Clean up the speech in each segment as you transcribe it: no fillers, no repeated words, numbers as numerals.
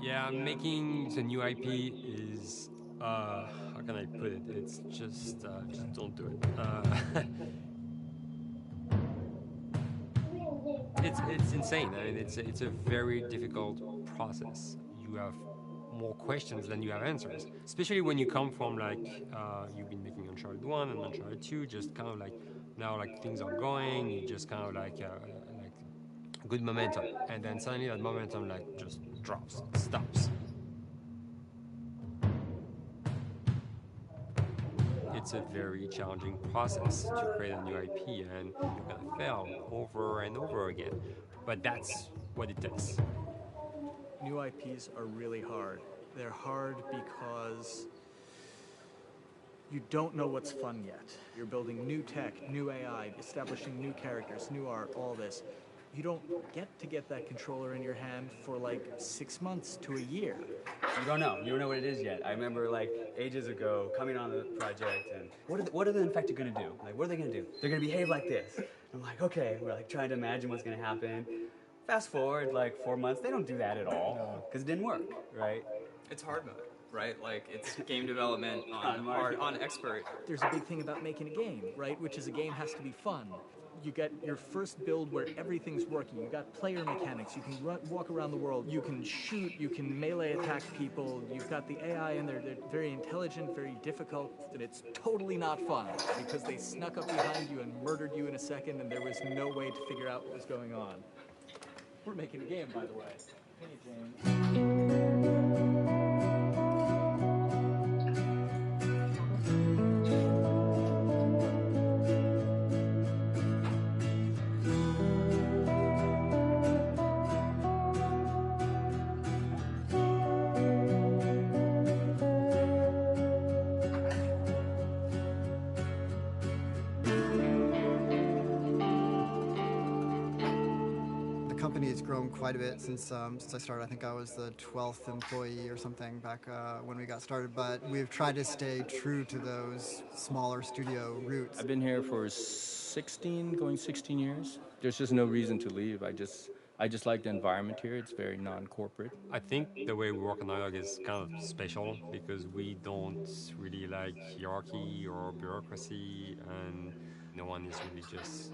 Yeah, making the new IP is, how can I put it? It's just don't do it. It's insane. I mean, it's a very difficult process. You have more questions than you have answers, especially when you come from like you've been making Uncharted 1 and Uncharted 2, just kind of like now like things are going, you just kind of like good momentum, and then suddenly that momentum like just drops, stops. It's a very challenging process to create a new IP, and you're gonna fail over and over again, but that's what it takes. New IPs are really hard. They're hard because you don't know what's fun yet. You're building new tech, new AI, establishing new characters, new art, all this. You don't get that controller in your hand for like 6 months to a year. You don't know what it is yet. I remember like ages ago coming on the project and what are the infected gonna do? Like, what are they gonna do? They're gonna behave like this. I'm like, okay, we're like trying to imagine what's gonna happen. Fast forward like 4 months, they don't do that at all because it didn't work, right? It's hard mode, right? Like, it's game development on expert. There's a big thing about making a game, right? Which is a game has to be fun. You get your first build where everything's working. You got player mechanics. You can walk around the world. You can shoot. You can melee attack people. You've got the AI, and they're very intelligent, very difficult, and it's totally not fun because they snuck up behind you and murdered you in a second, and there was no way to figure out what was going on. We're making a game, by the way. Hey, James. It's grown quite a bit since I started. I think I was the 12th employee or something back when we got started, but we've tried to stay true to those smaller studio roots. I've been here for 16 years. There's just no reason to leave. I just like the environment here. It's very non-corporate. I think the way we work on Dialogue is kind of special because we don't really like hierarchy or bureaucracy, and no one is really just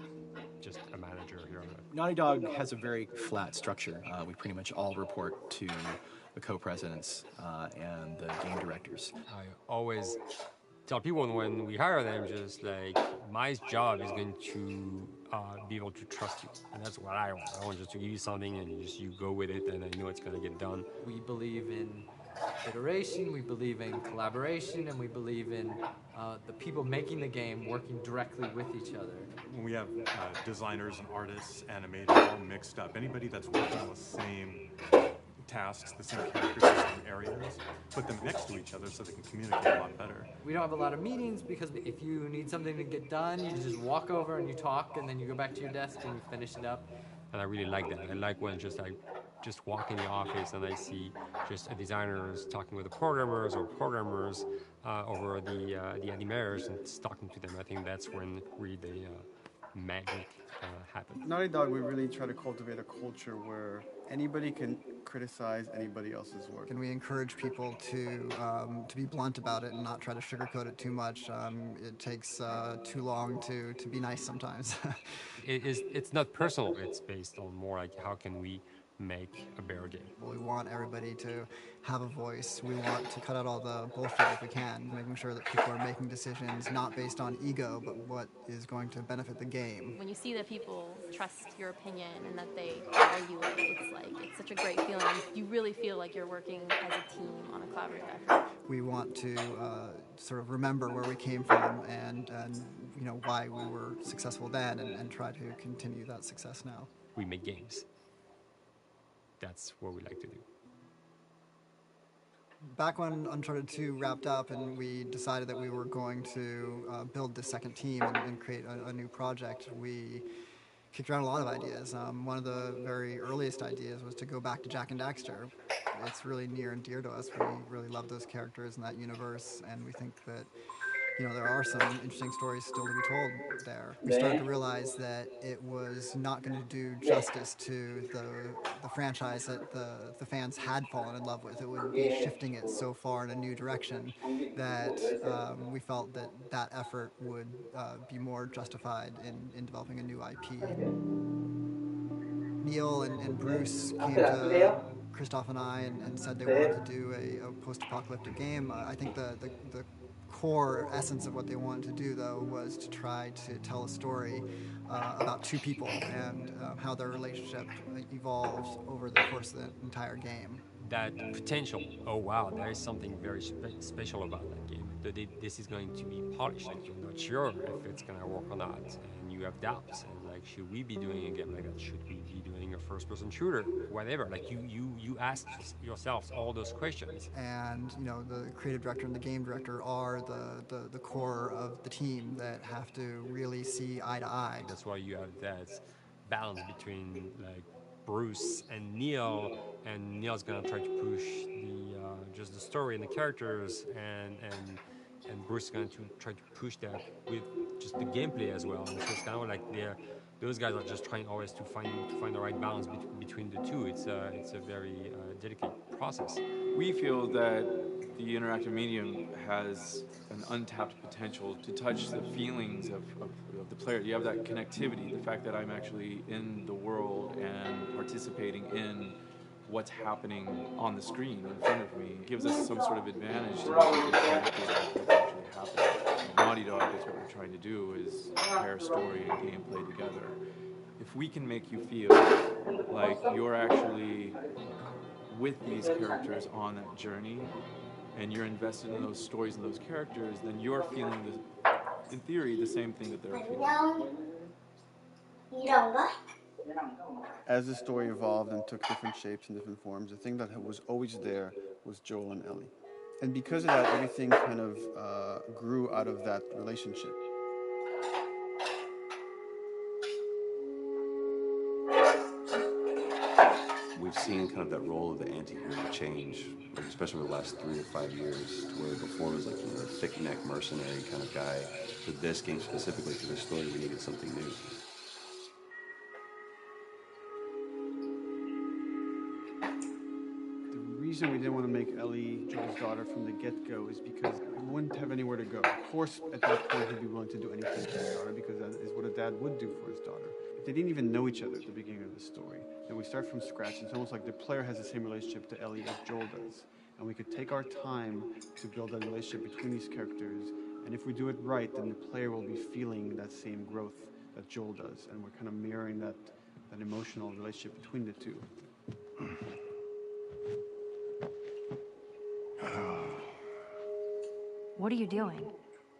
a manager here. Naughty Dog has a very flat structure. We pretty much all report to the co-presidents and the game directors. I always tell people when we hire them, just like, my job is going to be able to trust you, and that's what I want. I want just to give you something and you go with it, and I know it's going to get done. We believe in iteration, we believe in collaboration, and we believe in the people making the game working directly with each other. When we have designers and artists, animators all mixed up, anybody that's working on the same tasks, the same characters, the same areas, put them next to each other so they can communicate a lot better. We don't have a lot of meetings because if you need something to get done, you just walk over and you talk, and then you go back to your desk and you finish it up. And I really like that. I like when I just walk in the office and I see just designers talking with the programmers or programmers over the animators and talking to them. I think that's when really the magic happens. Naughty Dog, we really try to cultivate a culture where anybody can criticize anybody else's work. And we encourage people to be blunt about it and not try to sugarcoat it too much. It takes too long to be nice sometimes. It's not personal. It's based on more like how can we make a better game. We want everybody to have a voice. We want to cut out all the bullshit if we can, making sure that people are making decisions not based on ego, but what is going to benefit the game. When you see that people trust your opinion and that they value it, it's such a great feeling. You really feel like you're working as a team on a collaborative effort. We want to sort of remember where we came from and you know why we were successful then, and try to continue that success now. We make games. That's what we like to do. Back when Uncharted 2 wrapped up and we decided that we were going to build the second team and create a new project, we kicked around a lot of ideas. One of the very earliest ideas was to go back to Jak and Daxter. It's really near and dear to us. We really love those characters in that universe, and we think that there are some interesting stories still to be told there. We started to realize that it was not going to do justice to the franchise that the fans had fallen in love with. It would be shifting it so far in a new direction that we felt that that effort would be more justified in developing a new IP. Neil and Bruce came to Christoph and I and said they wanted to do a post-apocalyptic game. I think the core essence of what they wanted to do, though, was to try to tell a story about two people and how their relationship evolves over the course of the entire game. That potential, oh wow, there is something very special about that game. This is going to be polished, and you're not sure if it's going to work or not, and you have doubts, and like, should we be doing a game like that? Should we be doing a first-person shooter? Whatever, like you ask yourselves all those questions. And the creative director and the game director are the core of the team that have to really see eye to eye. That's why you have that balance between like Bruce and Neil's gonna try to push just the story and the characters, and Bruce is going to try to push that with just the gameplay as well. And so it's kind of like those guys are just trying always to find the right balance between the two. It's a very delicate process. We feel that the interactive medium has an untapped potential to touch the feelings of the player. You have that connectivity, the fact that I'm actually in the world and participating in what's happening on the screen in front of me gives us some sort of advantage to make it connected with what's actually happening. Naughty Dog, that's what we're trying to do, is pair story and gameplay together. If we can make you feel like you're actually with these characters on that journey and you're invested in those stories and those characters, then you're feeling, in theory, the same thing that they're feeling. As the story evolved and took different shapes and different forms, the thing that was always there was Joel and Ellie. And because of that, everything kind of grew out of that relationship. We've seen kind of that role of the anti-hero change, especially over the last 3 or 5 years, to where before it was like the thick-neck mercenary kind of guy. For this game specifically, for this story, we needed something new. The reason we didn't want to make Ellie Joel's daughter from the get-go is because he wouldn't have anywhere to go. Of course, at that point, he'd be willing to do anything for his daughter because that is what a dad would do for his daughter. They didn't even know each other at the beginning of the story. And we start from scratch. It's almost like the player has the same relationship to Ellie as Joel does. And we could take our time to build that relationship between these characters. And if we do it right, then the player will be feeling that same growth that Joel does. And we're kind of mirroring that emotional relationship between the two. What are you doing?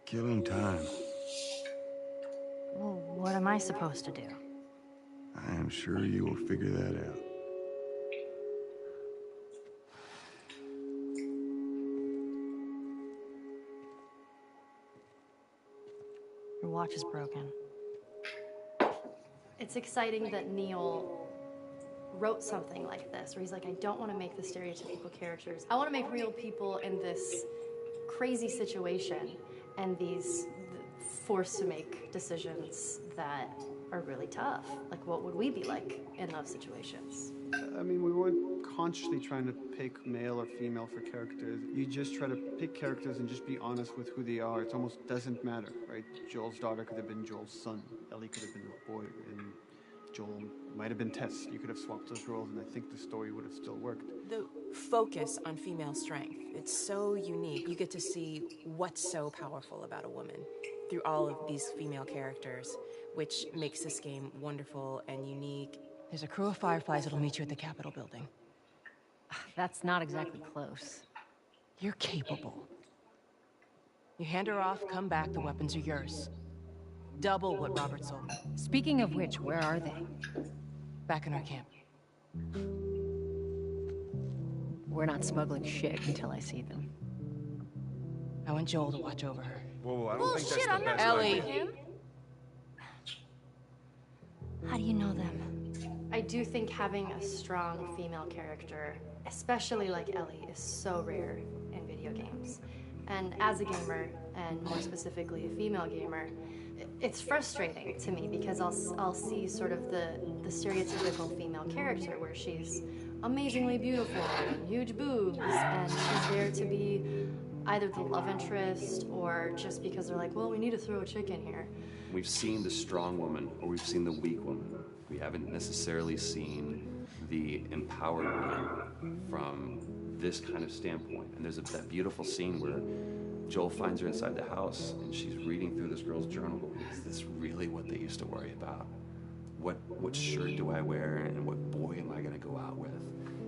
Killing time. Well, what am I supposed to do? I am sure you will figure that out. Your watch is broken. It's exciting that Neil wrote something like this, where he's like, I don't want to make the stereotypical characters. I want to make real people in this crazy situation and these forced to make decisions that are really tough. Like, what would we be like in those situations? I mean, we weren't consciously trying to pick male or female for characters. You just try to pick characters and just be honest with who they are. It almost doesn't matter, right? Joel's daughter could have been Joel's son. Ellie could have been a boy, and Joel might have been Tess. You could have swapped those roles, and I think the story would have still worked. The focus on female strength, it's so unique. You get to see what's so powerful about a woman through all of these female characters, which makes this game wonderful and unique. There's a crew of Fireflies that'll meet you at the Capitol building. That's not exactly close. You're capable. You hand her off, come back, the weapons are yours. Double what Robert sold me. Speaking of which, where are they? Back in our camp. We're not smuggling shit until I see them. I want Joel to watch over her. Whoa, I don't think that's the best Ellie. idea. How do you know them? I do think having a strong female character, especially like Ellie, is so rare in video games. And as a gamer, and more specifically a female gamer, it's frustrating to me because I'll see sort of the stereotypical female character where she's amazingly beautiful and huge boobs, and she's there to be either the love interest or just because they're like, well, we need to throw a chick in here. We've seen the strong woman or we've seen the weak woman. We haven't necessarily seen the empowered woman from this kind of standpoint. And there's that beautiful scene where Joel finds her inside the house and she's reading through this girl's journal. Is this really what they used to worry about? What shirt do I wear and what boy am I gonna go out with?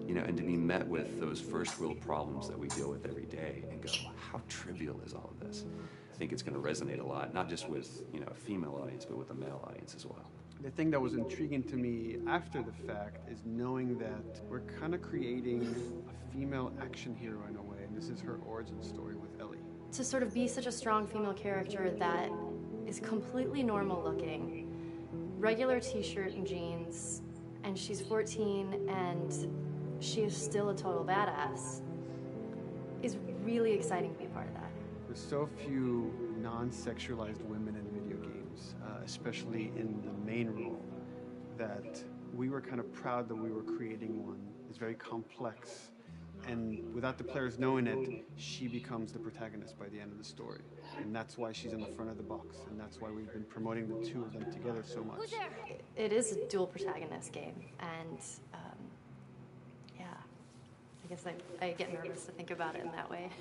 You know, and to be met with those first world problems that we deal with every day and go, how trivial is all of this? I think it's gonna resonate a lot, not just with, you know, a female audience, but with a male audience as well. The thing that was intriguing to me after the fact is knowing that we're kind of creating a female action hero in a way, and this is her origin story with Ellie. To sort of be such a strong female character that is completely normal looking, regular t-shirt and jeans, and she's 14 and she is still a total badass, is really exciting to be a part of that. There's so few non-sexualized women in video games, especially in the main role, that we were kind of proud that we were creating one. It's very complex, and without the players knowing it, she becomes the protagonist by the end of the story. And that's why she's in the front of the box, and that's why we've been promoting the two of them together so much. It is a dual protagonist game, and yeah, I guess I get nervous to think about it in that way.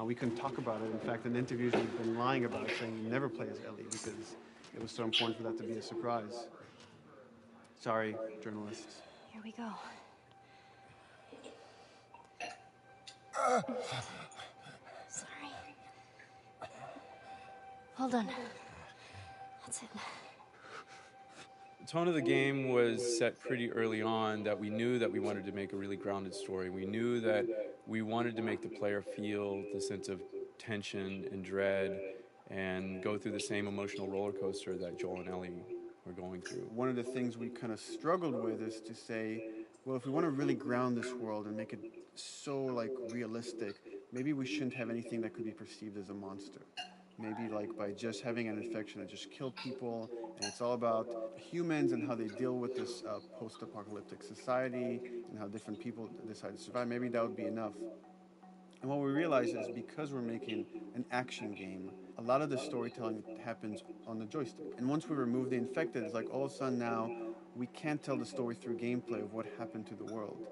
We couldn't talk about it. In fact, in interviews we've been lying about it, saying you never play as Ellie because it was so important for that to be a surprise. Sorry, journalists. Here we go. Sorry. Hold on. That's it. The tone of the game was set pretty early on that we knew that we wanted to make a really grounded story. We knew that we wanted to make the player feel the sense of tension and dread and go through the same emotional roller coaster that Joel and Ellie were going through. One of the things we kind of struggled with is to say, well, if we want to really ground this world and make it so like realistic, maybe we shouldn't have anything that could be perceived as a monster. Maybe like by just having an infection that just killed people, and it's all about humans and how they deal with this post-apocalyptic society and how different people decide to survive. Maybe that would be enough. And what we realized is because we're making an action game, a lot of the storytelling happens on the joystick. And once we remove the infected, it's like all of a sudden now we can't tell the story through gameplay of what happened to the world.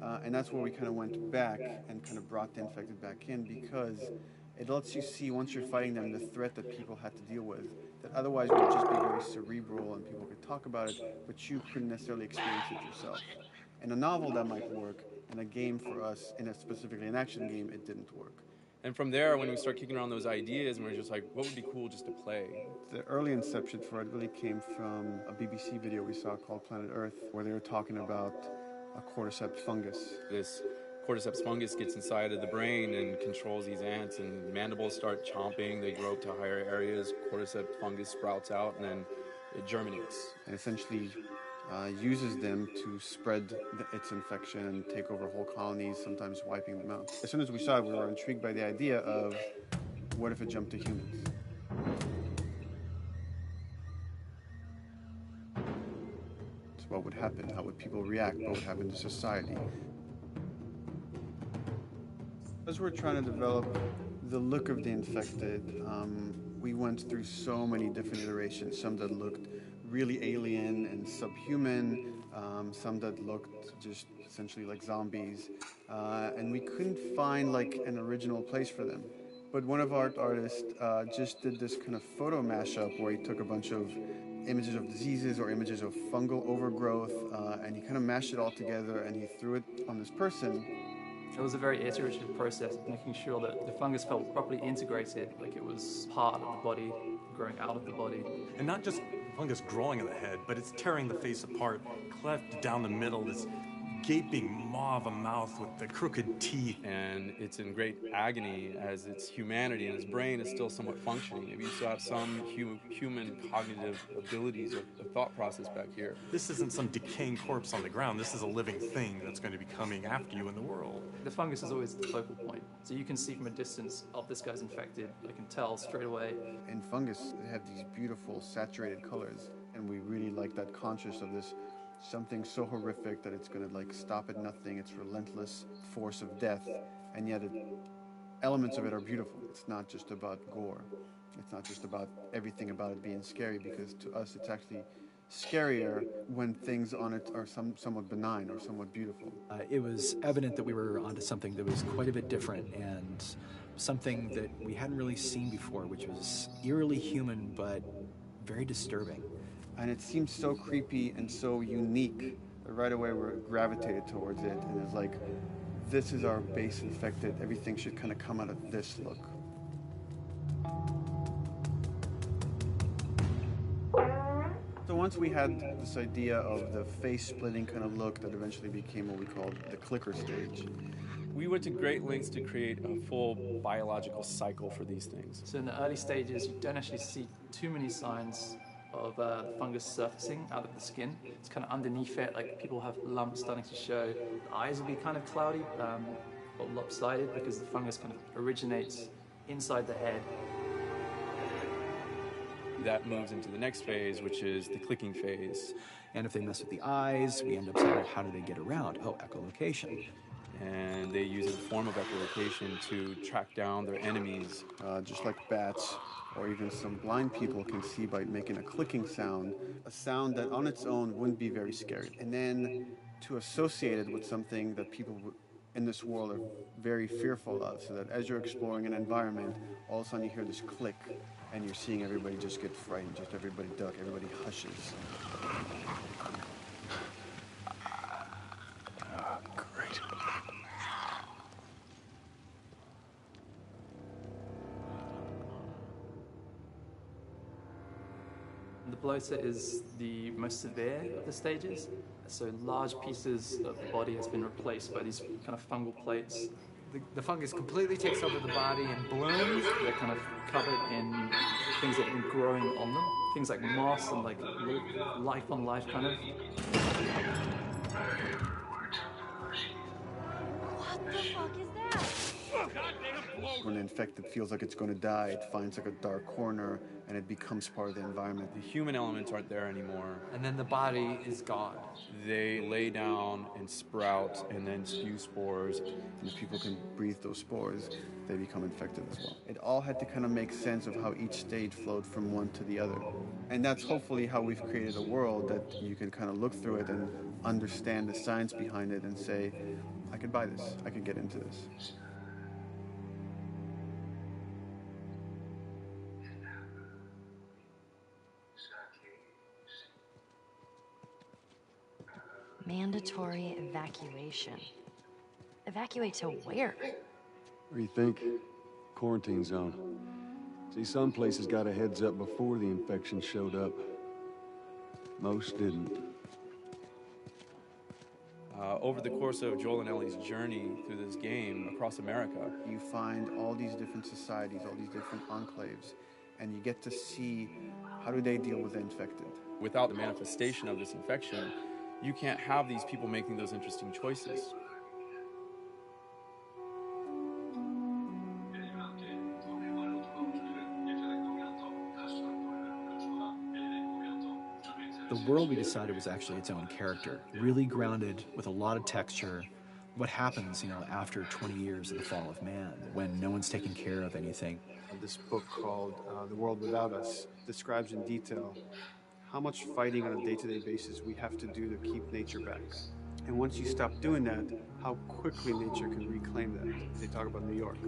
And that's where we kind of went back and kind of brought the infected back in, because it lets you see, once you're fighting them, the threat that people had to deal with, that otherwise would just be very cerebral and people could talk about it, but you couldn't necessarily experience it yourself. In a novel, that might work. In a game for us, specifically an action game, it didn't work. And from there, when we start kicking around those ideas, and we're just like, what would be cool just to play? The early inception for it really came from a BBC video we saw called Planet Earth, where they were talking about a cordyceps fungus. This cordyceps fungus gets inside of the brain and controls these ants, and mandibles start chomping, they grow up to higher areas, cordyceps fungus sprouts out, and then it germinates. And essentially uses them to spread its infection and take over whole colonies, sometimes wiping them out. As soon as we saw it, we were intrigued by the idea of what if it jumped to humans? So what would happen? How would people react? What would happen to society? As we're trying to develop the look of the infected, we went through so many different iterations, some that looked really alien and subhuman, some that looked just essentially like zombies, and we couldn't find like an original place for them. But one of our artists just did this kind of photo mashup where he took a bunch of images of diseases or images of fungal overgrowth, and he kind of mashed it all together and he threw it on this person. It was a very iterative process of making sure that the fungus felt properly integrated, like it was part of the body, growing out of the body. And not just fungus growing in the head, but it's tearing the face apart, cleft down the middle, this gaping maw of a mouth with the crooked teeth. And it's in great agony as its humanity and its brain is still somewhat functioning. Maybe you still have some human cognitive abilities or thought process back here. This isn't some decaying corpse on the ground. This is a living thing that's going to be coming after you in the world. The fungus is always the focal point. So you can see from a distance, oh, this guy's infected. I can tell straight away. In fungus, they have these beautiful saturated colors, and we really like that conscious of this something so horrific that it's going to like stop at nothing. It's relentless force of death, and yet elements of it are beautiful. It's not just about gore. It's not just about everything about it being scary, because to us it's actually scarier when things on it are somewhat benign or somewhat beautiful. It was evident that we were onto something that was quite a bit different and something that we hadn't really seen before, which was eerily human but very disturbing. And it seemed so creepy and so unique that right away we gravitated towards it, and it's like, this is our base infected. Everything should kind of come out of this look. So once we had this idea of the face-splitting kind of look that eventually became what we called the clicker stage. We went to great lengths to create a full biological cycle for these things. So in the early stages, you don't actually see too many signs of the fungus surfacing out of the skin. It's kind of underneath it, like people have lumps starting to show. The eyes will be kind of cloudy or lopsided because the fungus kind of originates inside the head. That moves into the next phase, which is the clicking phase. And if they mess with the eyes, we end up saying, how do they get around? Oh, echolocation. And they use a form of echolocation to track down their enemies. Just like bats, or even some blind people can see by making a clicking sound, a sound that on its own wouldn't be very scary. And then to associate it with something that people in this world are very fearful of, so that as you're exploring an environment, all of a sudden you hear this click, and you're seeing everybody just get frightened, just everybody duck, everybody hushes. Great. The bloater is the most severe of the stages. So large pieces of the body has been replaced by these kind of fungal plates. The fungus completely takes over the body and blooms. They're kind of covered in things that have been growing on them. Things like moss and like life on life kind of. What the fuck is that? When the infected feels like it's going to die, it finds like a dark corner and it becomes part of the environment. The human elements aren't there anymore. And then the body is gone. They lay down and sprout and then spew spores. And if people can breathe those spores, they become infected as well. It all had to kind of make sense of how each stage flowed from one to the other. And that's hopefully how we've created a world that you can kind of look through it and understand the science behind it and say, I could buy this, I could get into this. Mandatory evacuation. Evacuate to where? What do you think? Quarantine zone. See, some places got a heads up before the infection showed up. Most didn't. Over the course of Joel and Ellie's journey through this game across America, you find all these different societies, all these different enclaves, and you get to see how do they deal with the infected. Without the manifestation of this infection, you can't have these people making those interesting choices. The world we decided was actually its own character, really grounded with a lot of texture. What happens, after 20 years of the fall of man, when no one's taking care of anything. This book called The World Without Us describes in detail how much fighting on a day-to-day basis we have to do to keep nature back. And once you stop doing that, how quickly nature can reclaim that. They talk about New York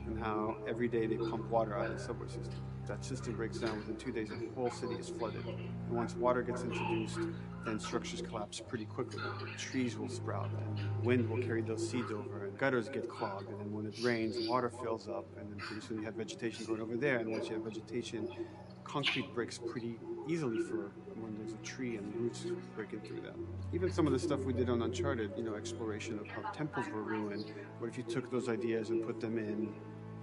and how every day they pump water out of the subway system. That system breaks down within 2 days, the whole city is flooded. And once water gets introduced, then structures collapse pretty quickly. Trees will sprout, and wind will carry those seeds over, and gutters get clogged, and then when it rains, water fills up, and then pretty soon you have vegetation growing over there, and once you have vegetation, concrete breaks pretty easily for when there's a tree and roots breaking through that. Even some of the stuff we did on Uncharted, you know, exploration of how temples were ruined, what if you took those ideas and put them in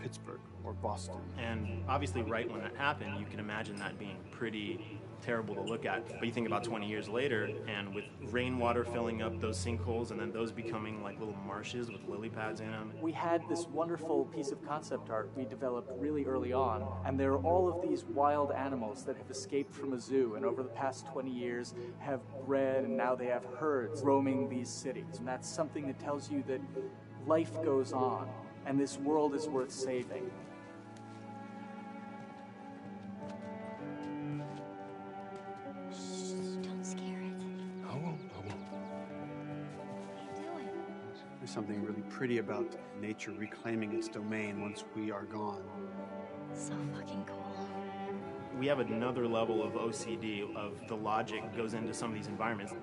Pittsburgh or Boston? And obviously right when that happened, you can imagine that being pretty terrible to look at. But you think about 20 years later, and with rainwater filling up those sinkholes and then those becoming like little marshes with lily pads in them. We had this wonderful piece of concept art we developed really early on, and there are all of these wild animals that have escaped from a zoo and over the past 20 years have bred, and now they have herds roaming these cities. And that's something that tells you that life goes on and this world is worth saving. There's something really pretty about nature reclaiming its domain once we are gone. So fucking cool. We have another level of OCD of the logic goes into some of these environments.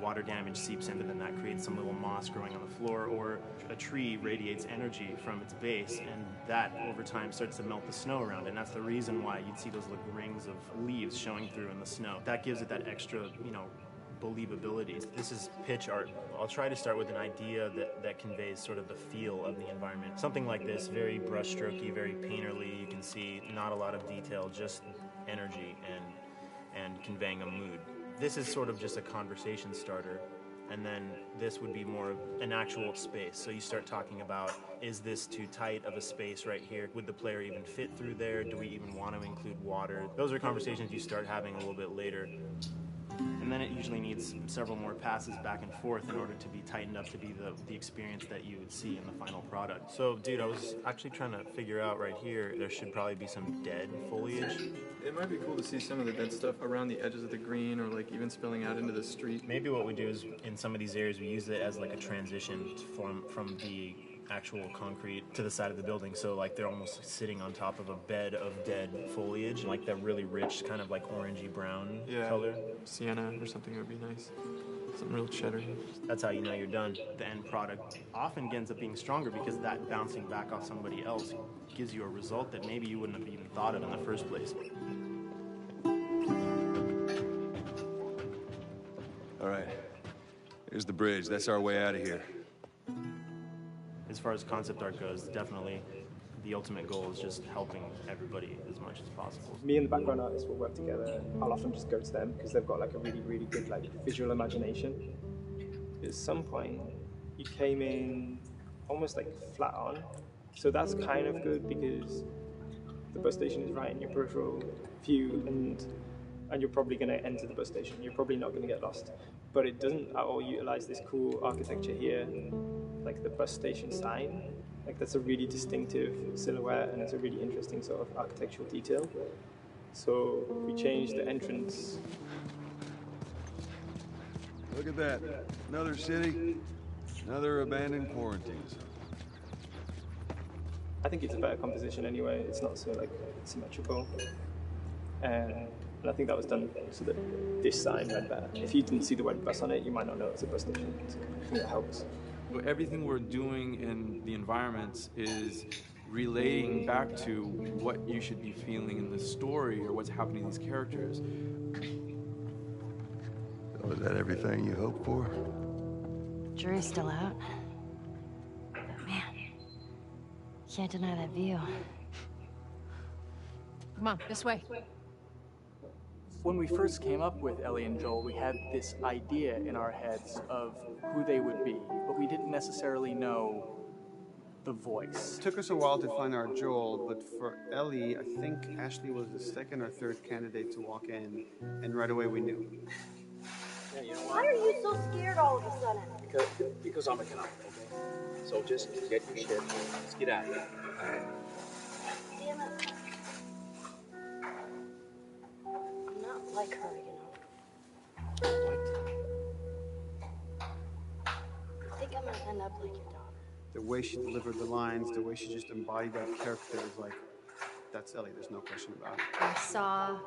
Water damage seeps in, and then that creates some little moss growing on the floor, or a tree radiates energy from its base, and that over time starts to melt the snow around it. And that's the reason why you'd see those little rings of leaves showing through in the snow. That gives it that extra, you know, believability. This is pitch art. I'll try to start with an idea that conveys sort of the feel of the environment. Something like this, very brushstrokey, very painterly. You can see not a lot of detail, just energy and conveying a mood. This is sort of just a conversation starter, and then this would be more of an actual space. So you start talking about, is this too tight of a space right here? Would the player even fit through there? Do we even want to include water? Those are conversations you start having a little bit later. And then it usually needs several more passes back and forth in order to be tightened up to be the experience that you would see in the final product. So, dude, I was actually trying to figure out right here, there should probably be some dead foliage. It might be cool to see some of the dead stuff around the edges of the green, or like even spilling out into the street. Maybe what we do is, in some of these areas, we use it as like a transition from the actual concrete to the side of the building, so like they're almost sitting on top of a bed of dead foliage, like that really rich kind of like orangey brown color. Sienna or something would be nice. Some real cheddar. That's how you know you're done. The end product often ends up being stronger because that bouncing back off somebody else gives you a result that maybe you wouldn't have even thought of in the first place. All right, here's the bridge. That's our way out of here. As far as concept art goes, definitely the ultimate goal is just helping everybody as much as possible. Me and the background artist will work together. I'll often just go to them because they've got like a really, really good like visual imagination. At some point, you came in almost like flat on. So that's kind of good because the bus station is right in your peripheral view, and you're probably going to enter the bus station. You're probably not going to get lost. But it doesn't at all utilize this cool architecture here, like the bus station sign. Like that's a really distinctive silhouette, and it's a really interesting sort of architectural detail. So we changed the entrance. Look at that. Another city, another abandoned quarantine zone. I think it's a better composition anyway. It's not so like symmetrical. And I think that was done so that this sign read better. If you didn't see the word bus on it, you might not know it's a bus station. I think it helps. Everything we're doing in the environments is relating back to what you should be feeling in the story or what's happening to these characters. So is that everything you hoped for? Jury's still out. But man, can't deny that view. Come on, this way. When we first came up with Ellie and Joel, we had this idea in our heads of who they would be, but we didn't necessarily know the voice. It took us a while to find our Joel, but for Ellie, I think Ashley was the second or third candidate to walk in, and right away we knew. Yeah, you know why? Why are you so scared all of a sudden? Because I'm a cop, okay? So just get your shit, let's get out of here. Damn it. I'm not like her, you know. I think I'm gonna end up like your daughter. The way she delivered the lines, the way she just embodied that character is like, that's Ellie, there's no question about it. I saw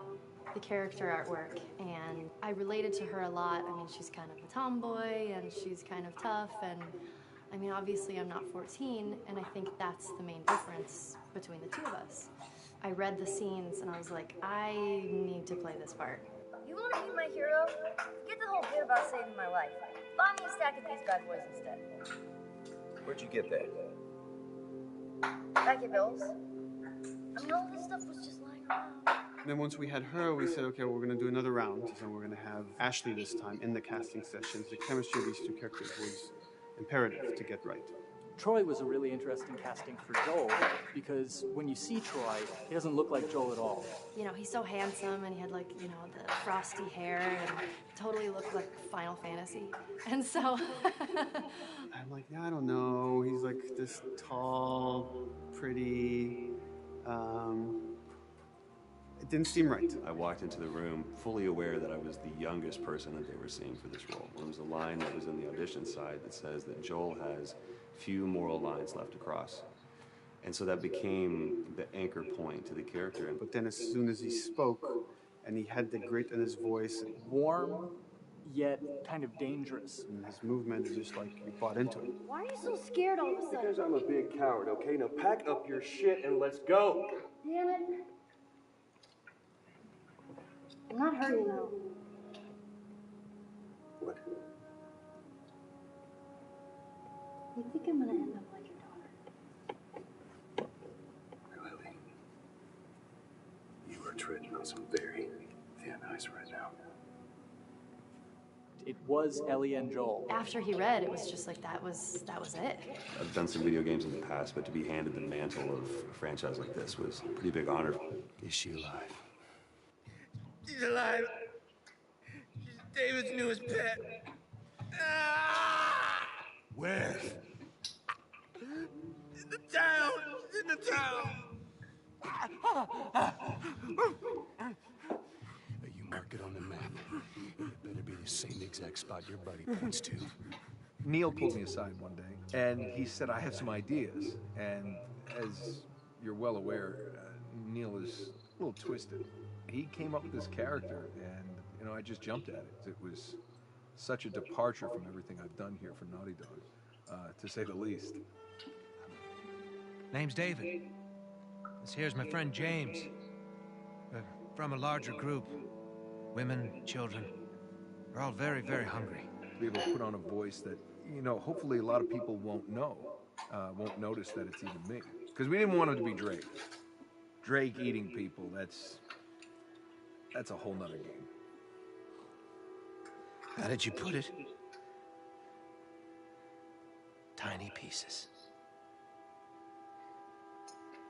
the character artwork and I related to her a lot. I mean, she's kind of a tomboy and she's kind of tough, and I mean, obviously I'm not 14, and I think that's the main difference between the two of us. I read the scenes and I was like, I need to play this part. You want to be my hero? Forget the whole bit about saving my life. Buy me a stack of these bad boys instead. Where'd you get that? Back your bills. I mean, all this stuff was just lying around. And then once we had her, we said, okay, well, we're going to do another round. So we're going to have Ashley this time in the casting sessions. The chemistry of these two characters was imperative to get right. Troy was a really interesting casting for Joel because when you see Troy, he doesn't look like Joel at all. You know, he's so handsome and he had like, you know, the frosty hair and totally looked like Final Fantasy. And so I'm like, yeah, I don't know. He's like this tall, pretty. It didn't seem right. I walked into the room fully aware that I was the youngest person that they were seeing for this role. There was a line that was in the audition side that says that Joel has few moral lines left to cross. And so that became the anchor point to the character. But then as soon as he spoke, and he had the grit in his voice, Warm, yet kind of dangerous. and his movement is just like, you bought into it. Why are you so scared all of a sudden? Because I'm a big coward, okay? Now pack up your shit and let's go. Damn it. I'm not hurting though. What? You think I'm gonna end up like your daughter? Lily, you are treading on some very thin ice right now. It was Ellie and Joel. after he read, it was just like that was it. I've done some video games in the past, but to be handed the mantle of a franchise like this was a pretty big honor. Is she alive? She's alive. She's David's newest pet. Ah! Where? In the town. She's in the town. You mark it on the map. It better be the same exact spot your buddy points to. Neil pulled me aside one day, and he said, I have some ideas. And as you're well aware, Neil is a little twisted. He came up with this character, and, you know, I just jumped at it. It was such a departure from everything I've done here for Naughty Dog, to say the least. Name's David. This here's my friend James. We're from a larger group. Women, children. We're all very, very hungry. To be able to put on a voice that, you know, hopefully a lot of people won't know, won't notice that it's even me. Because we didn't want him to be Drake. Drake eating people, that's a whole nother game. How did you put it? Tiny pieces.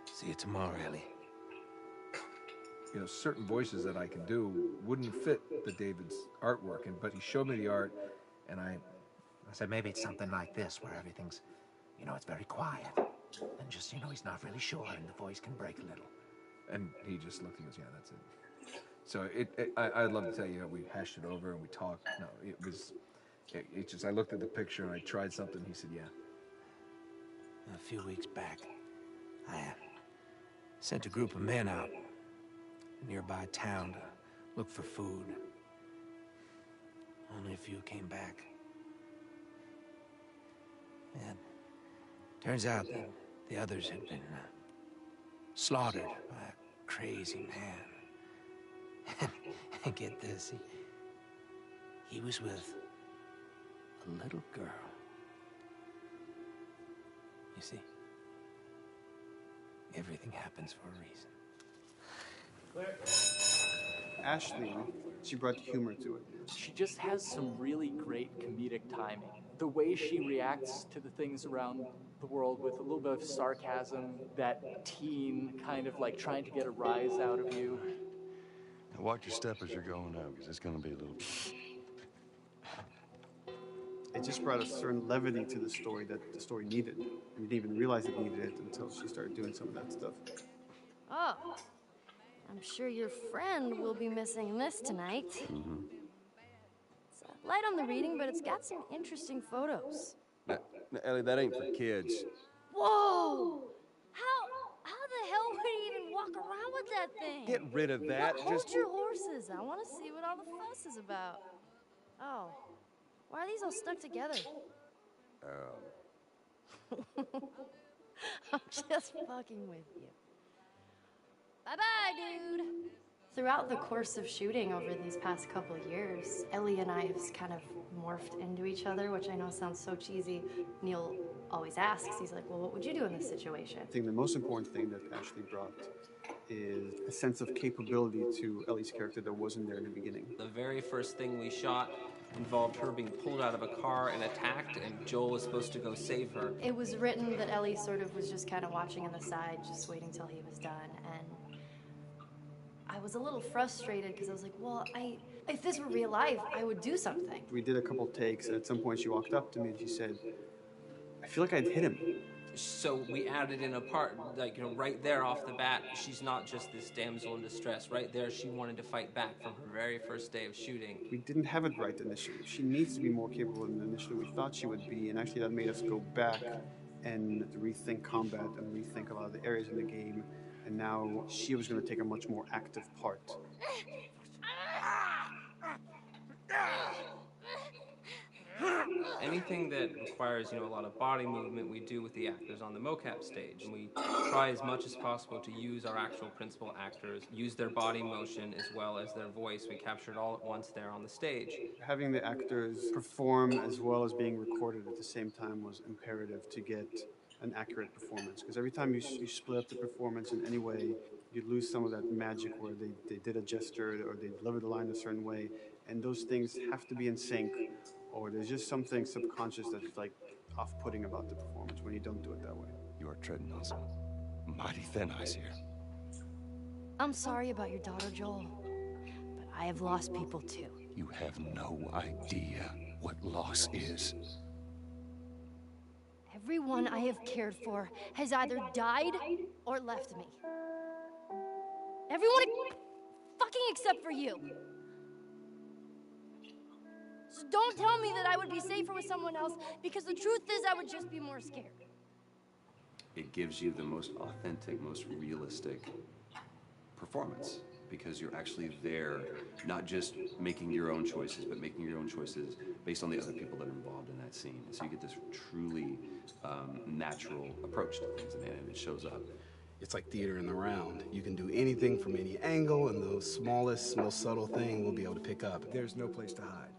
See you tomorrow, Ellie. You know, certain voices that I can do wouldn't fit the David's artwork, but he showed me the art, and I said maybe it's something like this, where everything's, you know, it's very quiet. And just, you know, he's not really sure, and the voice can break a little. And he just looked and goes, yeah, that's it. So I'd love to tell you, we hashed it over and we talked. No, it just, I looked at the picture and I tried something. He said, yeah. A few weeks back, I sent a group of men out a nearby town to look for food. Only a few came back. And turns out that the others had been slaughtered by a crazy man. And get this, he was with a little girl. You see, everything happens for a reason. Ashley, she brought humor to it. She just has some really great comedic timing. The way she reacts to the things around the world with a little bit of sarcasm, that teen kind of like trying to get a rise out of you. Now watch your step as you're going out, because it's going to be a little... It just brought a certain levity to the story that the story needed. We didn't even realize it needed it until she started doing some of that stuff. Oh, I'm sure your friend will be missing this tonight. Mm-hmm. It's light on the reading, but it's got some interesting photos. Now, Ellie, that ain't for kids. Whoa! How the hell would he even walk around with that thing? Get rid of that. Look, hold your horses. I want to see what all the fuss is about. Oh, why are these all stuck together? I'm just fucking with you. Bye-bye, dude. Throughout the course of shooting over these past couple of years, Ellie and I have kind of morphed into each other, which I know sounds so cheesy. Neil always asks, he's like, well, what would you do in this situation? I think the most important thing that Ashley brought is a sense of capability to Ellie's character that wasn't there in the beginning. The very first thing we shot involved her being pulled out of a car and attacked, and Joel was supposed to go save her. It was written that Ellie sort of was just kind of watching on the side, just waiting till he was done, and I was a little frustrated because I was like, well, if this were real life, I would do something. We did a couple takes, and at some point she walked up to me and she said, I feel like I'd hit him. So we added in a part, like, you know, right there off the bat, she's not just this damsel in distress. Right there, she wanted to fight back from her very first day of shooting. We didn't have it right initially. She needs to be more capable than initially we thought she would be, and actually that made us go back and rethink combat and rethink a lot of the areas in the game, and now she was going to take a much more active part. Anything that requires, you know, a lot of body movement, we do with the actors on the mocap stage. And we try as much as possible to use our actual principal actors, use their body motion as well as their voice. We capture it all at once there on the stage. Having the actors perform as well as being recorded at the same time was imperative to get an accurate performance. Because every time you split up the performance in any way, you lose some of that magic where they did a gesture or they delivered the line a certain way. And those things have to be in sync, or there's just something subconscious that's like off-putting about the performance when you don't do it that way. You are treading on some mighty thin ice here. I'm sorry about your daughter, Joel, but I have lost people too. You have no idea what loss is. Everyone I have cared for has either died or left me. Everyone fucking except for you. So don't tell me that I would be safer with someone else, because the truth is I would just be more scared. It gives you the most authentic, most realistic performance, because you're actually there, not just making your own choices, but making your own choices based on the other people that are involved in that scene. And so you get this truly natural approach to things, and it shows up. It's like theater in the round. You can do anything from any angle, and the smallest, most subtle thing we'll be able to pick up. There's no place to hide.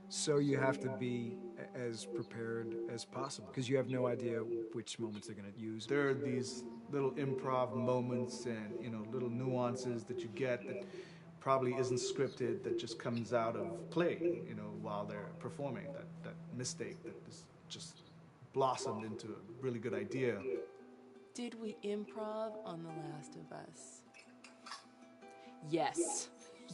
So you have to be as prepared as possible, because you have no idea which moments they're going to use. There are these little improv moments and, you know, little nuances that you get that probably isn't scripted, that just comes out of play, you know, while they're performing. That mistake that is just blossomed into a really good idea. Did we improv on The Last of Us? Yes.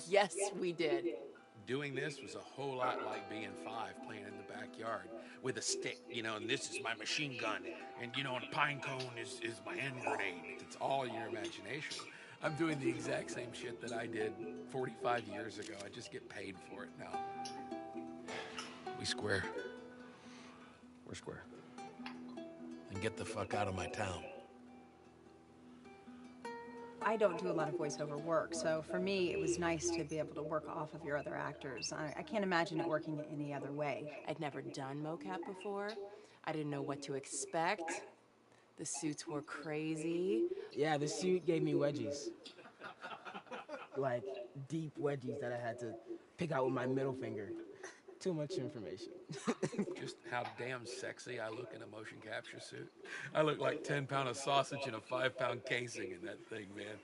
Yes, we did. Doing this was a whole lot like being 5, playing in the backyard with a stick, you know, and this is my machine gun, and, you know, and a pine cone is my hand grenade. It's all your imagination. I'm doing the exact same shit that I did 45 years ago. I just get paid for it now. We square. We're square. And get the fuck out of my town. I don't do a lot of voiceover work, so for me, it was nice to be able to work off of your other actors. I can't imagine it working any other way. I'd never done mocap before. I didn't know what to expect. The suits were crazy. Yeah, the suit gave me wedgies. Like, deep wedgies that I had to pick out with my middle finger. Too much information. Just how damn sexy I look in a motion capture suit. I look like 10 pounds of sausage in a 5-pound casing in that thing, man.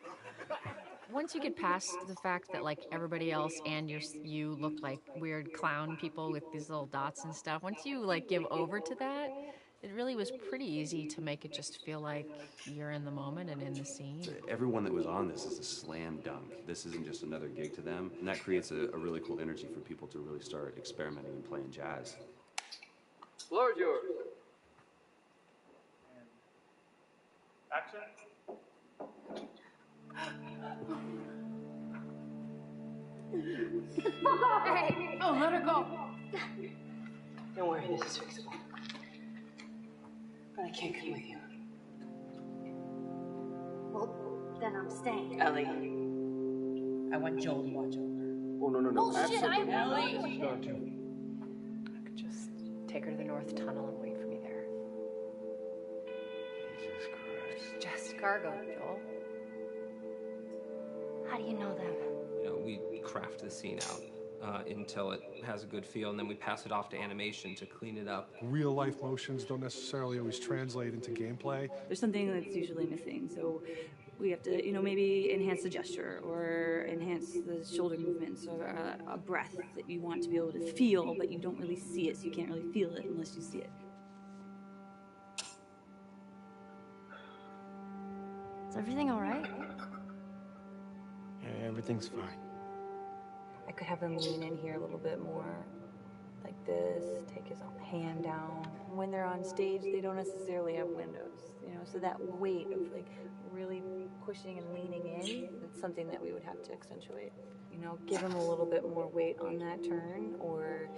Once you get past the fact that like everybody else and you look like weird clown people with these little dots and stuff, once you like give over to that, it really was pretty easy to make it just feel like you're in the moment and in the scene. Everyone that was on this is a slam dunk. This isn't just another gig to them, and that creates a really cool energy for people to really start experimenting and playing jazz. Floor is yours. Action. Hey! Oh, let her go. Don't worry, this is fixable. But I can't come with you. Well, then I'm staying. Ellie. I want Joel to watch over. Oh, no. Bullshit, Absolutely. Ellie! Don't you? I could just take her to the North Tunnel and wait for me there. Jesus Christ. Just cargo, Joel. How do you know them? You know, we craft the scene out until it has a good feel, and then we pass it off to animation to clean it up. Real life motions don't necessarily always translate into gameplay. There's something that's usually missing, so we have to, maybe enhance the gesture or enhance the shoulder movements or a breath that you want to be able to feel, but you don't really see it, so you can't really feel it unless you see it. Is everything all right? Yeah, everything's fine. I could have him lean in here a little bit more, like this, take his hand down. When they're on stage, they don't necessarily have windows, so that weight of like really pushing and leaning in, that's something that we would have to accentuate. Give him a little bit more weight on that turn, or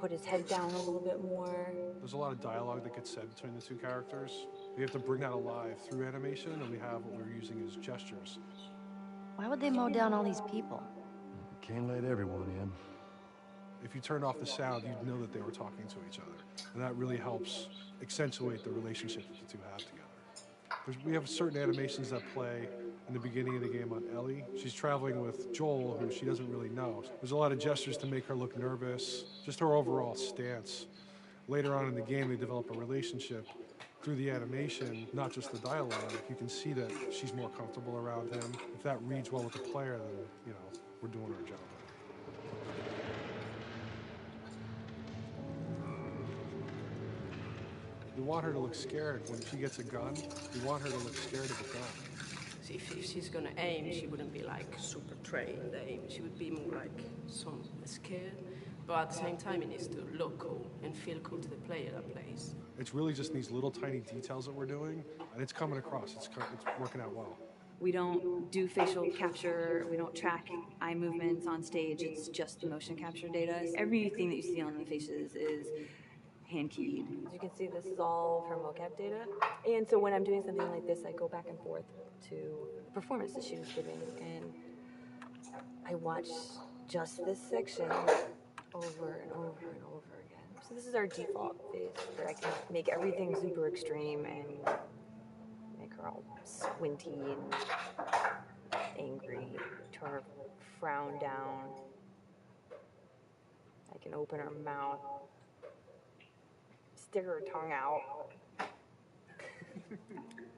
put his head down a little bit more. There's a lot of dialogue that gets said between the two characters. We have to bring that alive through animation, and we have what we're using as gestures. Why would they mow down all these people? Can't let everyone in. If you turned off the sound, you'd know that they were talking to each other. And that really helps accentuate the relationship that the two have together. We have certain animations that play in the beginning of the game on Ellie. She's traveling with Joel, who she doesn't really know. There's a lot of gestures to make her look nervous, just her overall stance. Later on in the game, they develop a relationship through the animation, not just the dialogue. You can see that she's more comfortable around him. If that reads well with the player, then, we're doing our job. You want her to look scared when she gets a gun. You want her to look scared of the gun. See, if she's gonna aim, she wouldn't be like super trained aim. She would be more like some scared. But at the same time, it needs to look cool and feel cool to the player that plays. It's really just these little tiny details that we're doing, and it's coming across. It's working out well. We don't do facial capture, we don't track eye movements on stage, it's just the motion capture data. Everything that you see on the faces is hand-keyed. As you can see, this is all from mocap data. And so when I'm doing something like this, I go back and forth to performance that she was giving, and I watch just this section over and over and over again. So this is our default phase, where I can make everything super extreme and make her all squinty and angry, turn her frown down. I can open her mouth, stick her tongue out.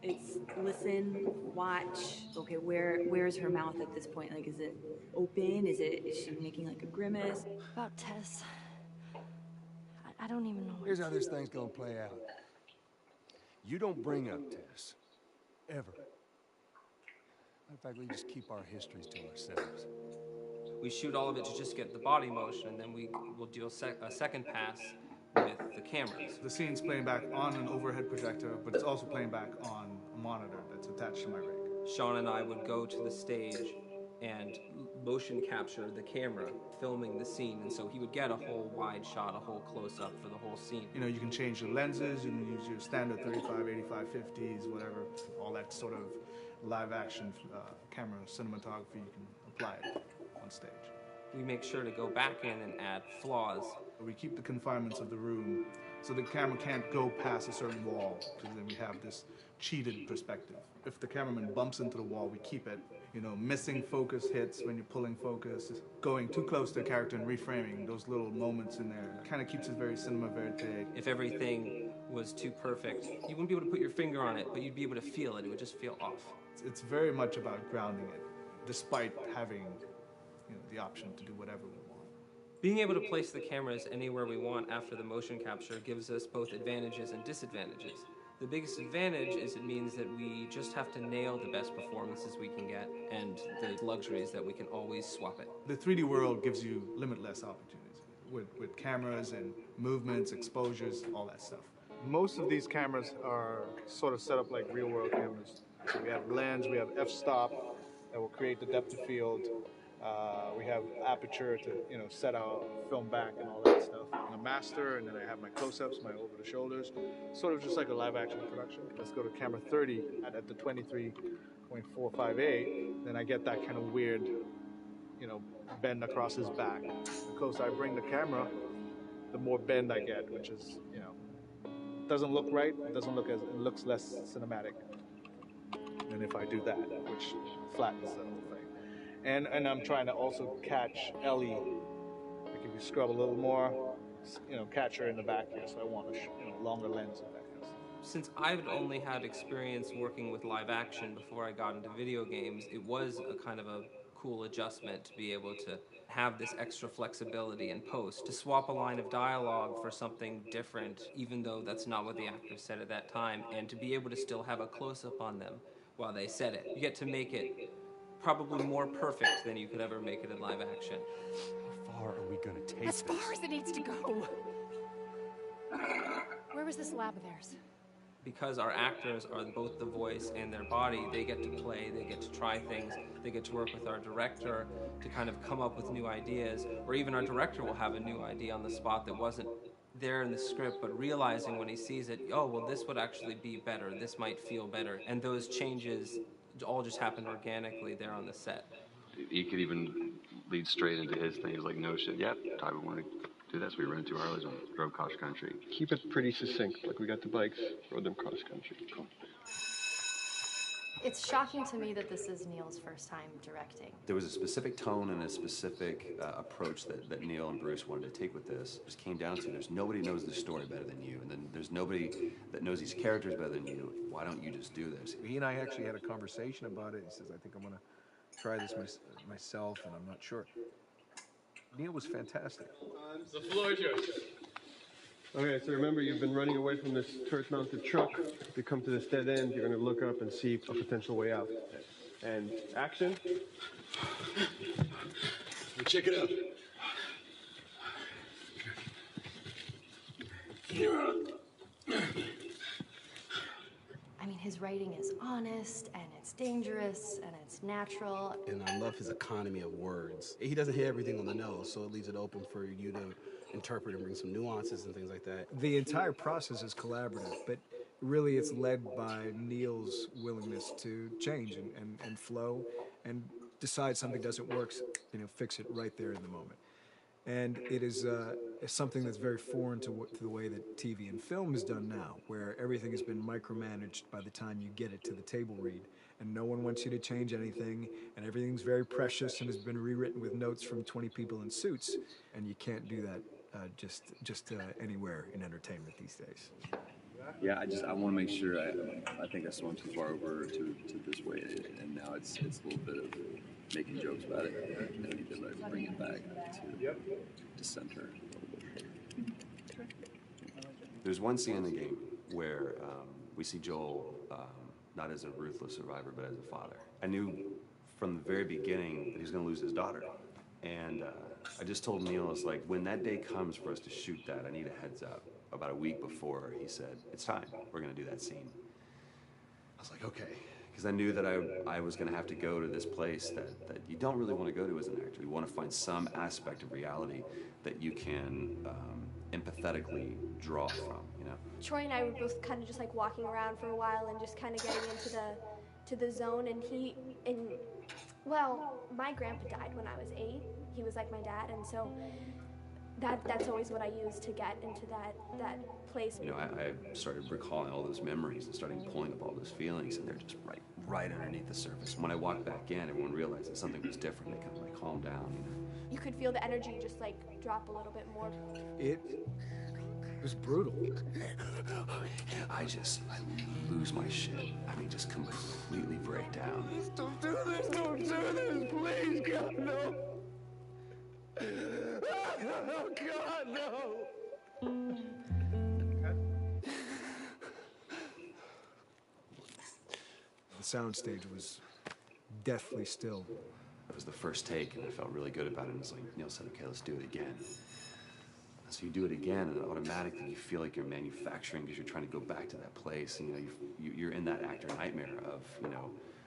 It's listen, watch. Okay, where's her mouth at this point? Like, is it open? Is she making like a grimace? About Tess. I don't even know. Here's how this thing's gonna play out. You don't bring up Tess. Ever. In fact, we just keep our histories to ourselves. We shoot all of it to just get the body motion, and then we'll do a second pass with the cameras. The scene's playing back on an overhead projector, but it's also playing back on a monitor that's attached to my rig. Sean and I would go to the stage and motion capture the camera filming the scene, and so he would get a whole wide shot, a whole close-up for the whole scene. You can change the lenses, you can use your standard 35, 85, 50s, whatever, all that sort of live-action camera cinematography, you can apply it on stage. We make sure to go back in and add flaws. We keep the confinements of the room so the camera can't go past a certain wall, because then we have this cheated perspective. If the cameraman bumps into the wall, we keep it. Missing focus hits when you're pulling focus, going too close to a character and reframing, those little moments in there kind of keeps it very cinema verite. If everything was too perfect, you wouldn't be able to put your finger on it, but you'd be able to feel it. It would just feel off. It's very much about grounding it, despite having the option to do whatever we want. Being able to place the cameras anywhere we want after the motion capture gives us both advantages and disadvantages. The biggest advantage is it means that we just have to nail the best performances we can get, and the luxury is that we can always swap it. The 3D world gives you limitless opportunities with cameras and movements, exposures, all that stuff. Most of these cameras are sort of set up like real world cameras. So we have lens, we have f-stop that will create the depth of field. We have aperture to set our film back and all that stuff. And a master, and then I have my close-ups, my over the shoulders, sort of just like a live-action production. Let's go to camera 30 at the 23.458. Then I get that kind of weird, bend across his back. The closer I bring the camera, the more bend I get, which is, doesn't look right. It looks less cinematic than if I do that, which flattens the whole thing. And I'm trying to also catch Ellie. Like if you scrub a little more, catch her in the back here. So I want a longer lens of that kind of stuff. Since I've only had experience working with live action before I got into video games, it was a kind of a cool adjustment to be able to have this extra flexibility in post, to swap a line of dialogue for something different, even though that's not what the actors said at that time, and to be able to still have a close-up on them while they said it. You get to make it probably more perfect than you could ever make it in live action. How far are we gonna take as far as it needs to go. Where was this lab of theirs? Because our actors are both the voice and their body, they get to play, they get to try things, they get to work with our director to kind of come up with new ideas, or even our director will have a new idea on the spot that wasn't there in the script, but realizing when he sees it, oh, well, this would actually be better, this might feel better, and those changes all just happen organically there on the set. He could even lead straight into his thing. He's like, no shit, yep, I would want to do this. We rented 2 Harleys and drove cross country. Keep it pretty succinct. Like, we got the bikes, rode them cross country. Cool. It's shocking to me that this is Neil's first time directing. There was a specific tone and a specific approach that Neil and Bruce wanted to take with this. It just came down to there's nobody knows the story better than you, and then there's nobody that knows these characters better than you. Why don't you just do this? He and I actually had a conversation about it. He says, I think I'm gonna try this myself, and I'm not sure. Neil was fantastic. The floor is yours. Okay, so remember, you've been running away from this turret-mounted truck. If you come to this dead end, you're going to look up and see a potential way out. And action. Check it out. I mean, his writing is honest, and it's dangerous, and it's natural. And I love his economy of words. He doesn't hit everything on the nose, so it leaves it open for you to interpret and bring some nuances and things like that. The entire process is collaborative, but really it's led by Neil's willingness to change and flow and decide something doesn't work, fix it right there in the moment. And it is something that's very foreign to the way that TV and film is done now, where everything has been micromanaged by the time you get it to the table read, and no one wants you to change anything, and everything's very precious and has been rewritten with notes from 20 people in suits, and you can't do that just anywhere in entertainment these days. Yeah, I want to make sure. I think I swung too far over to this way, and now it's a little bit of making jokes about it. And I need to bring it back to center a little bit. There's one scene in the game where we see Joel not as a ruthless survivor, but as a father. I knew from the very beginning that he was going to lose his daughter, and I just told Neil, it's like, when that day comes for us to shoot that, I need a heads up. About a week before, he said, it's time, we're gonna do that scene. I was like, okay, because I knew that I was gonna have to go to this place that you don't really want to go to as an actor. You want to find some aspect of reality that you can empathetically draw from, Troy and I were both kind of just like walking around for a while and just kind of getting into the zone, and well, my grandpa died when I was 8. He was like my dad, and so that's always what I use to get into that place. I started recalling all those memories and starting pulling up all those feelings, and they're just right underneath the surface. When I walked back in, everyone realized that something was different. They kind of calmed down. You could feel the energy just like drop a little bit more. It was brutal. I lose my shit. I mean, just completely break down. Don't do this, please, God, no. Oh, God, no! The soundstage was deathly still. It was the first take, and I felt really good about it. And it's like, Neil said, okay, let's do it again. So you do it again, and automatically you feel like you're manufacturing because you're trying to go back to that place. And, you're in that actor nightmare of,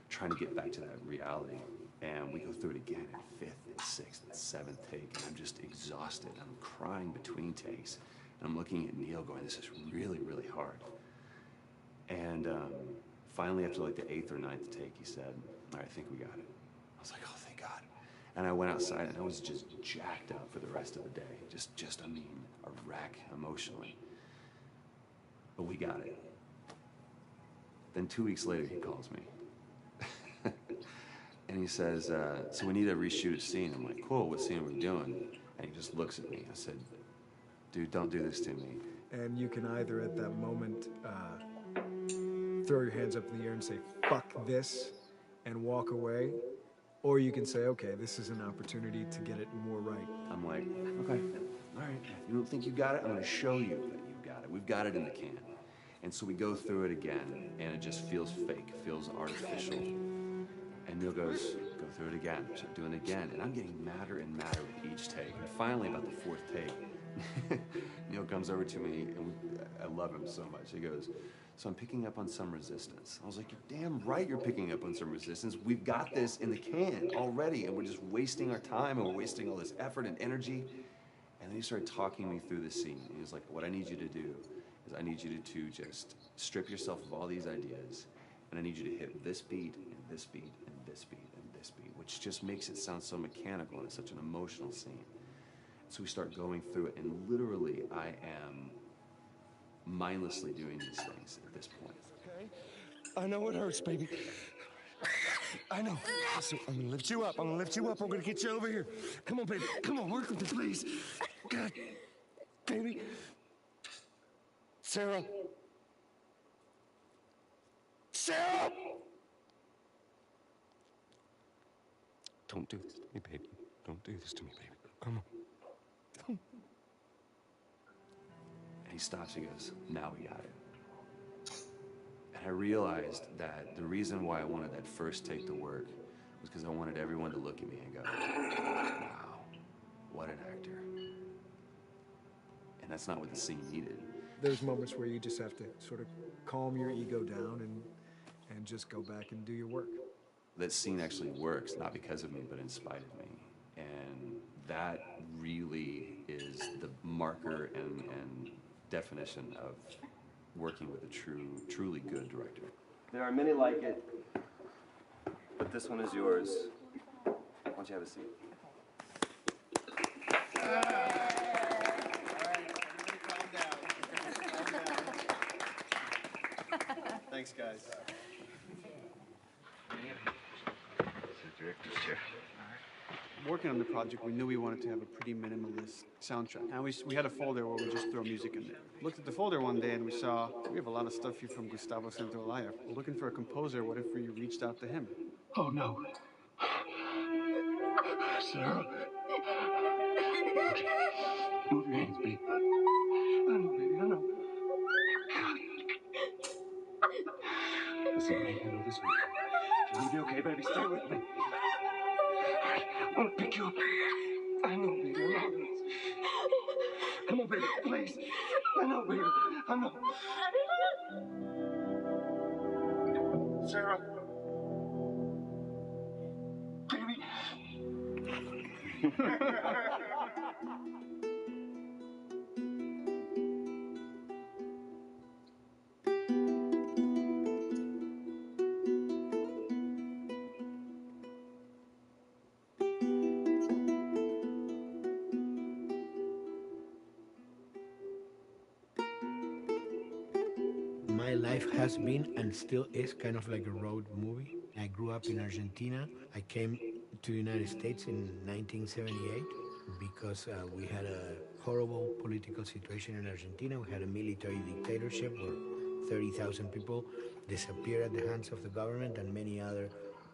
trying to get back to that reality. And we go through it again in 5th and 6th and 7th take, and I'm just exhausted. I'm crying between takes, and I'm looking at Neil going, this is really, really hard. And finally, after like the 8th or 9th take, he said, all right, I think we got it. I was like, oh, thank God. And I went outside, and I was just jacked up for the rest of the day. Just a wreck emotionally. But we got it. Then 2 weeks later, he calls me. And he says, so we need to reshoot a scene. I'm like, cool, what scene are we doing? And he just looks at me. I said, dude, don't do this to me. And you can either at that moment throw your hands up in the air and say, fuck this, and walk away, or you can say, okay, this is an opportunity to get it more right. I'm like, okay, all right. You don't think you got it? I'm going to show you that you got it. We've got it in the can. And so we go through it again, and it just feels fake, it feels artificial. And Neil goes, go through it again. So I'm doing it again, and I'm getting madder and madder with each take. And finally, about the fourth take, Neil comes over to me, and I love him so much. He goes, so I'm picking up on some resistance. I was like, you're damn right you're picking up on some resistance. We've got this in the can already, and we're just wasting our time, and we're wasting all this effort and energy. And then he started talking me through the scene. He was like, what I need you to do is I need you to just strip yourself of all these ideas, and I need you to hit this beat, and this beat, and this beat, and this beat, which just makes it sound so mechanical, and it's such an emotional scene. So we start going through it, and literally I am mindlessly doing these things at this point. Okay. I know it hurts, baby. I know. Listen, I'm gonna lift you up. I'm gonna lift you up. I'm gonna get you over here. Come on, baby. Come on, work with me, please. God, baby. Sarah. Sarah! Don't do this to me, baby. Don't do this to me, baby. Come on. And he stops and goes, now we got it. And I realized that the reason why I wanted that first take to work was because I wanted everyone to look at me and go, wow, what an actor. And that's not what the scene needed. There's moments where you just have to sort of calm your ego down and just go back and do your work. That scene actually works, not because of me, but in spite of me. And that really is the marker and definition of working with a truly good director. There are many like it, but this one is yours. Why don't you have a seat? Thanks, guys. The director's chair. Working on the project, we knew we wanted to have a pretty minimalist soundtrack. And we had a folder where we just throw music in there. Looked at the folder one day and we saw, we have a lot of stuff here from Gustavo Santaolalla. We're looking for a composer. What if we reached out to him? Oh, no. Sarah. Move your hands, baby. I know, baby, I know. Listen, I handle this one. You'll be okay, baby. Stay with me. I want to pick you up. I know, baby. I know. Come on, baby. Please. I know, baby. I know. Sarah. Baby. My life has been and still is kind of like a road movie. I grew up in Argentina. I came to the United States in 1978 because we had a horrible political situation in Argentina. We had a military dictatorship where 30,000 people disappeared at the hands of the government and many other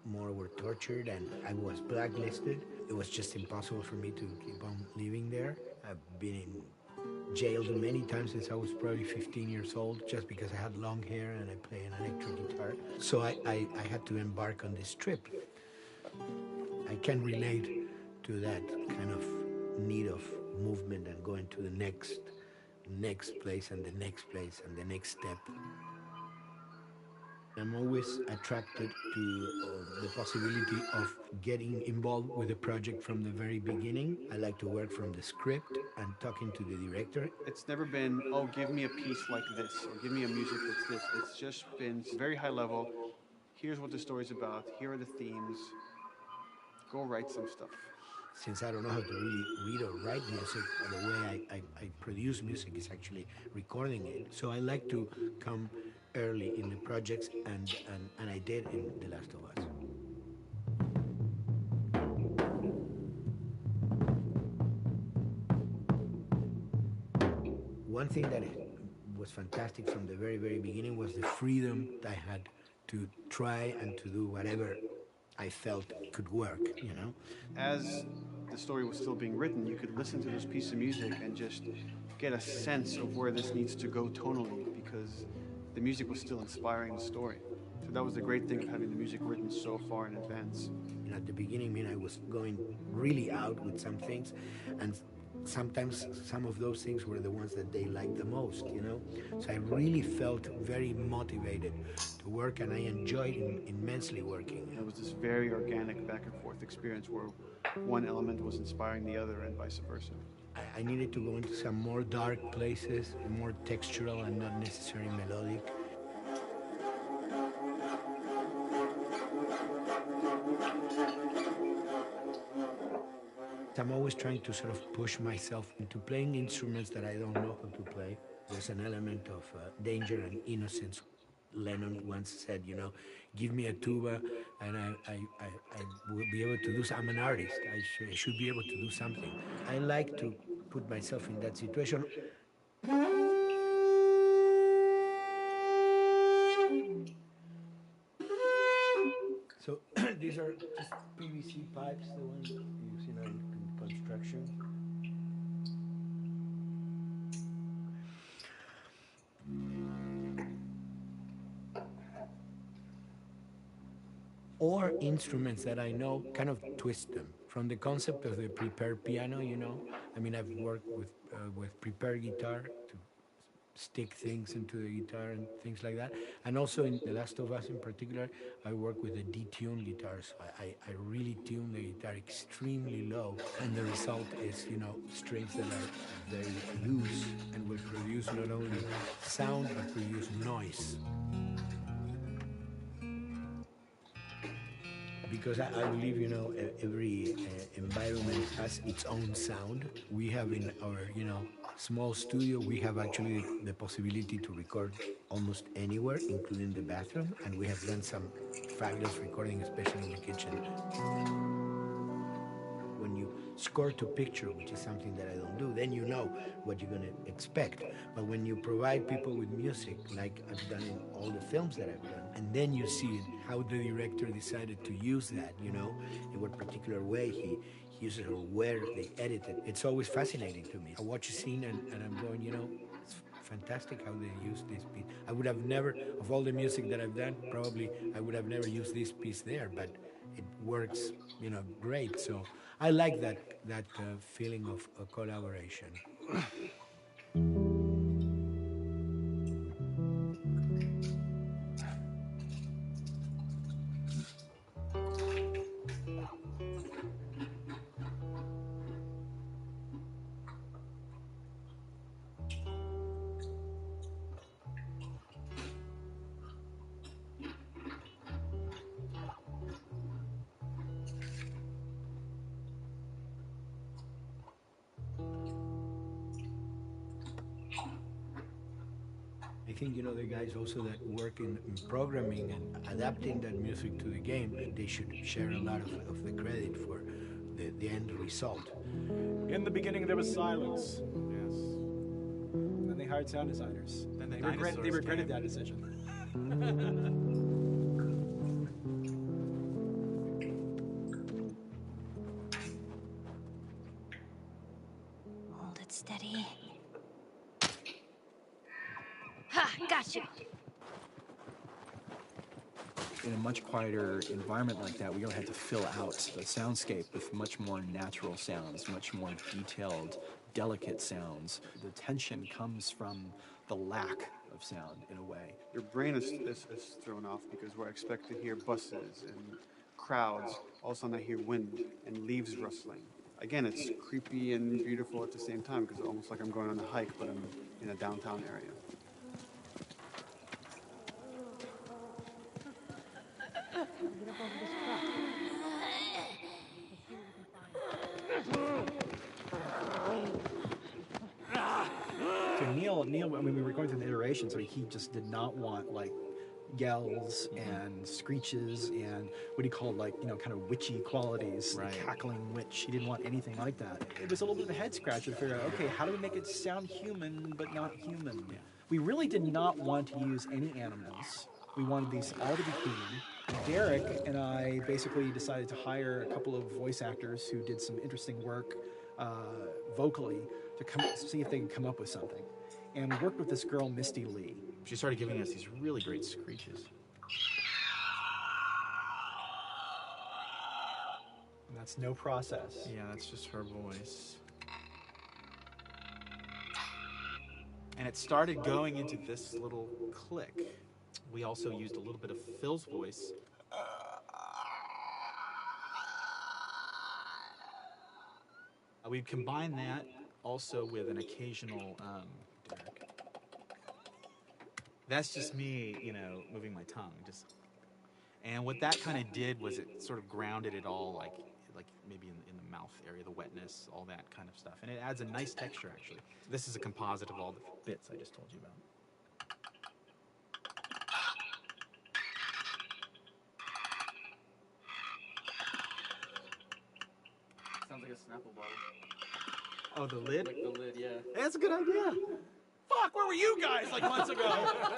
more were tortured, and I was blacklisted. It was just impossible for me to keep on living there. I've been in jailed many times since I was probably 15 years old just because I had long hair and I play an electric guitar. So I had to embark on this trip. I can relate to that kind of need of movement and going to the next place and the next place and the next step. I'm always attracted to the possibility of getting involved with a project from the very beginning. I like to work from the script and talking to the director. It's never been, oh, give me a piece like this, or give me a music that's this. It's just been very high level. Here's what the story's about. Here are the themes. Go write some stuff. Since I don't know how to really read or write music, the way I produce music is actually recording it. So I like to come early in the projects, and I did in The Last of Us. one thing that was fantastic from the very, very beginning was the freedom that I had to try and to do whatever I felt could work, you know? As the story was still being written, you could listen to this piece of music and just get a sense of where this needs to go tonally, because the music was still inspiring the story. So that was the great thing of having the music written so far in advance. And at the beginning, I mean, I was going really out with some things, and sometimes some of those things were the ones that they liked the most, you know? So I really felt very motivated to work, and I enjoyed immensely working. It was this very organic back and forth experience where one element was inspiring the other and vice versa. I needed to go into some more dark places, more textural and not necessarily melodic. I'm always trying to sort of push myself into playing instruments that I don't know how to play. There's an element of danger and innocence. Lennon once said, you know, give me a tuba and I will be able to do I'm an artist. I should be able to do something. I like to put myself in that situation. So these are just PVC pipes, the ones you see now in construction. Or instruments that I know, kind of twist them. From the concept of the prepared piano, you know, I mean, I've worked with prepared guitar to stick things into the guitar and things like that. And also in The Last of Us in particular, I work with a detuned guitar. So I really tune the guitar extremely low. And the result is, you know, strings that are very loose and will produce not only sound, but produce noise. Because I believe, you know, every environment has its own sound. We have in our, you know, small studio, we have actually the possibility to record almost anywhere, including the bathroom, and we have done some fabulous recording, especially in the kitchen. When you score to picture, which is something that I don't do, then you know what you're going to expect. But when you provide people with music, like I've done in all the films that I've done, and then you see how the director decided to use that, you know, in what particular way he uses it or where they edit it. It's always fascinating to me. I watch a scene and I'm going, you know, it's fantastic how they use this piece. I would have never, of all the music that I've done, probably I would have never used this piece there, but it works, you know, great. So I like that feeling of collaboration. I think, you know, the guys also that work in programming and adapting that music to the game, they should share a lot of the credit for the end result. In the beginning, there was silence. Yes. Then they hired sound designers. Then they regretted that decision. Hold it steady. Ha! Gotcha! In a much quieter environment like that, we don't have to fill out the soundscape with much more natural sounds, much more detailed, delicate sounds. The tension comes from the lack of sound, in a way. Your brain is thrown off because we're expected to hear buses and crowds. All of a sudden I hear wind and leaves rustling. Again, it's creepy and beautiful at the same time because it's almost like I'm going on a hike, but I'm in a downtown area. So Neil, I mean, we were going through the iterations, so he just did not want, like, yells and screeches and what he called kind of witchy qualities, Right. the cackling witch. He didn't want anything like that. It was a little bit of a head scratcher to figure out, okay, how do we make it sound human but not human? Yeah. We really did not want to use any animals. We wanted these all to be human. Derek and I basically decided to hire a couple of voice actors who did some interesting work vocally to see if they could come up with something. And we worked with this girl, Misty Lee. She started giving us these really great screeches. And that's no process. Yeah, that's just her voice. And it started going into this little click. We also used a little bit of Phil's voice. We'd combine that also with an occasional Derek. That's just me, moving my tongue. And what that kind of did was it sort of grounded it all, like maybe in the mouth area, the wetness, all that kind of stuff. And it adds a nice texture, actually. This is a composite of all the bits I just told you about. Sounds like a Snapple bottle. Oh, the lid? Like the lid, yeah. That's a good idea. Fuck, where were you guys like months ago?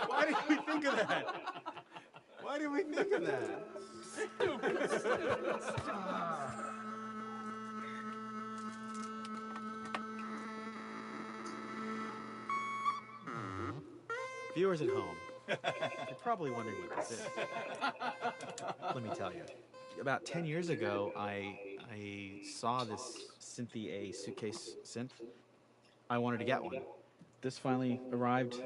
Why didn't we think of that? Why did we think of that? Stupid. Viewers at home, you're probably wondering what this is. Let me tell you. About 10 years ago, I saw this Synthy A suitcase synth. I wanted to get one. This finally arrived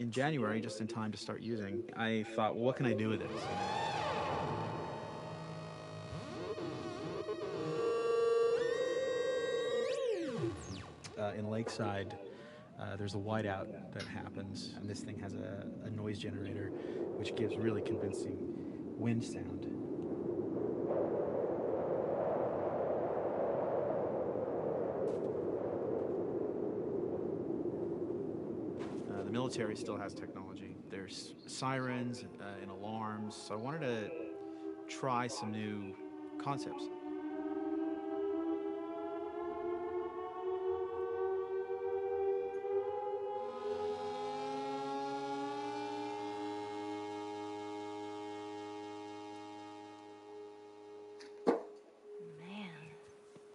in January, just in time to start using. I thought, well, what can I do with this? In Lakeside, there's a whiteout that happens, and this thing has a noise generator, which gives really convincing wind sound. The military still has technology. There's sirens and alarms, so I wanted to try some new concepts.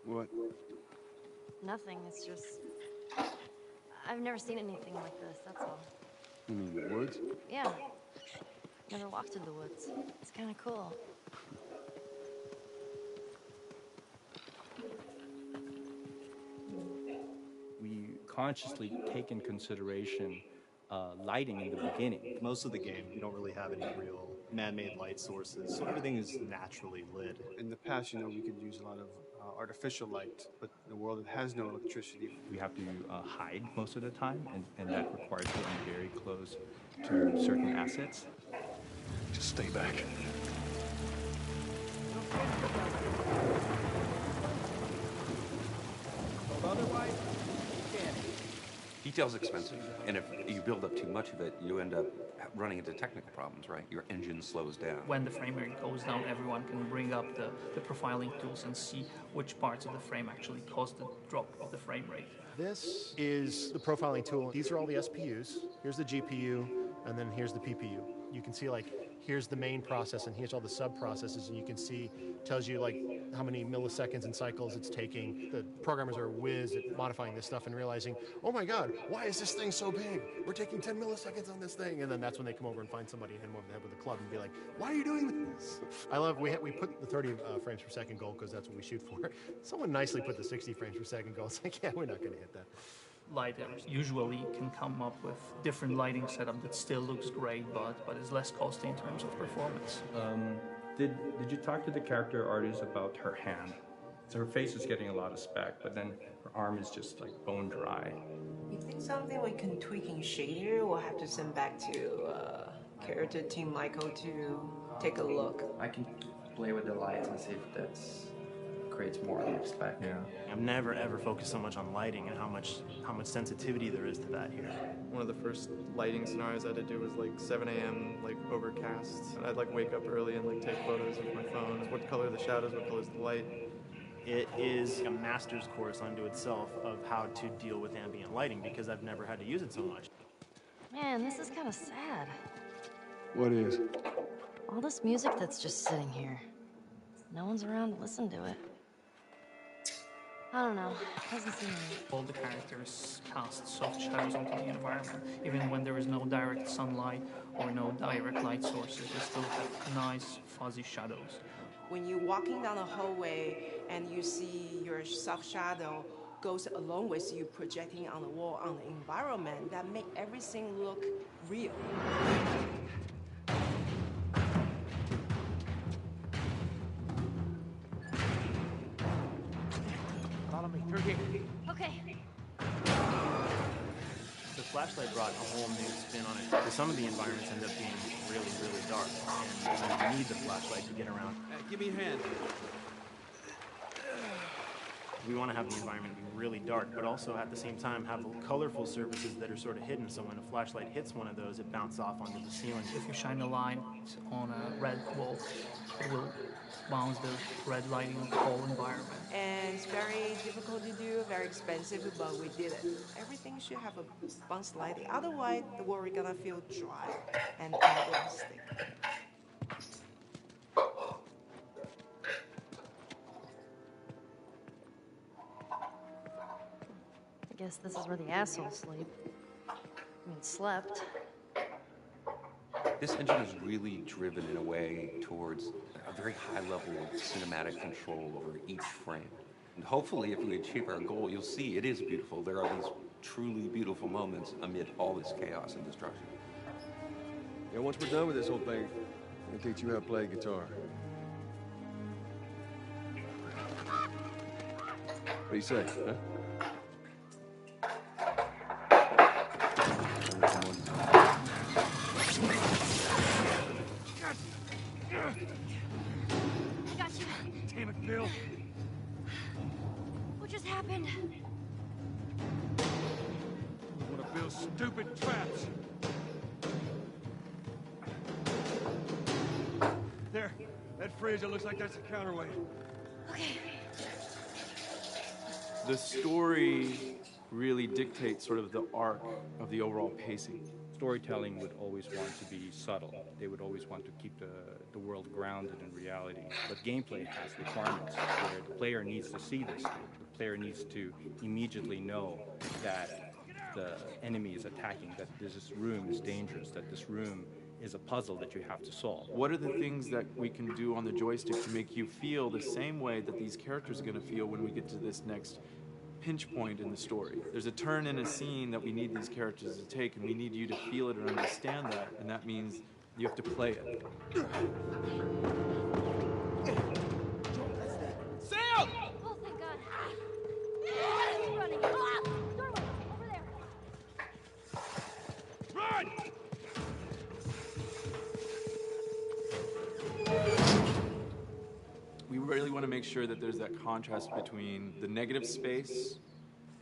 What? Nothing. It's just... I've never seen anything like this, that's all. You mean the woods? Yeah. Never walked in the woods. It's kind of cool. We consciously take in consideration lighting in the beginning. Most of the game, you don't really have any real man-made light sources, so everything is naturally lit. In the past, we could use a lot of artificial light, but in a world that has no electricity, We have to hide most of the time, and that requires getting very close to certain assets. Just stay back. Otherwise, Detail's expensive, and if you build up too much of it, you end up running into technical problems, right? Your engine slows down. When the frame rate goes down, everyone can bring up the profiling tools and see which parts of the frame actually cause the drop of the frame rate. This is the profiling tool. These are all the SPUs. Here's the GPU, and then here's the PPU. You can see here's the main process and here's all the sub-processes, and you can see, tells you how many milliseconds and cycles it's taking. The programmers are whiz at modifying this stuff and realizing, oh my God, why is this thing so big? We're taking 10 milliseconds on this thing. And then that's when they come over and find somebody and hit them over the head with a club and be like, why are you doing this? I love, we put the 30 frames per second goal because that's what we shoot for. Someone nicely put the 60 frames per second goal. It's like, yeah, we're not going to hit that. Lighters usually can come up with different lighting setup that still looks great, but is less costly in terms of performance. Did you talk to the character artist about her hand? So her face is getting a lot of spec, but then her arm is just like bone dry. You think something we can tweak in shader? We'll have to send back to character team Michael to take a look. I can play with the lights and see if that's creates more than you expect. Yeah. I've never ever focused so much on lighting and how much sensitivity there is to that here. One of the first lighting scenarios I had to do was like 7 a.m. like overcast. And I'd like wake up early and like take photos with my phone. What color are the shadows? What color is the light? It is a master's course unto itself of how to deal with ambient lighting because I've never had to use it so much. Man, this is kind of sad. What is? All this music that's just sitting here. No one's around to listen to it. I don't know. It doesn't seem right. All the characters cast soft shadows onto the environment. Even when there is no direct sunlight or no direct light sources, they still have nice fuzzy shadows. When you're walking down the hallway and you see your soft shadow goes along with you projecting on the wall on the environment, that make everything look real. Follow me through here. Okay. The flashlight brought a whole new spin on it. Because some of the environments end up being really, really dark, and you need the flashlight to get around. Give me a hand. We want to have the environment be really dark, but also at the same time have colorful surfaces that are sort of hidden, so when a flashlight hits one of those, it bounces off onto the ceiling. If you shine a light on a red wall, it will bounce the red lighting of the whole environment. And it's very difficult to do, very expensive, but we did it. Everything should have a bounce lighting. Otherwise, the world is gonna feel dry and unrealistic. I guess this is where the assholes sleep. I mean, slept. This engine is really driven in a way towards a very high level of cinematic control over each frame. And hopefully, if we achieve our goal, you'll see it is beautiful. There are these truly beautiful moments amid all this chaos and destruction. Yeah, once we're done with this whole thing, I'll teach you how to play guitar. What do you say, huh? I got you. Damn it, Bill. What just happened? One of Bill's stupid traps. There, that fridge, it looks like that's a counterweight. Okay. The story really dictates sort of the arc of the overall pacing. Storytelling would always want to be subtle. They would always want to keep the world grounded in reality. But gameplay has requirements where the player needs to see this. The player needs to immediately know that the enemy is attacking, that this room is dangerous, that this room is a puzzle that you have to solve. What are the things that we can do on the joystick to make you feel the same way that these characters are going to feel when we get to this next pinch point in the story? There's a turn in a scene that we need these characters to take, and we need you to feel it and understand that, and that means you have to play it. Sam! Oh, thank God. He's running. Ah! Doorway, over there. Run! We really want to make sure that there's that contrast between the negative space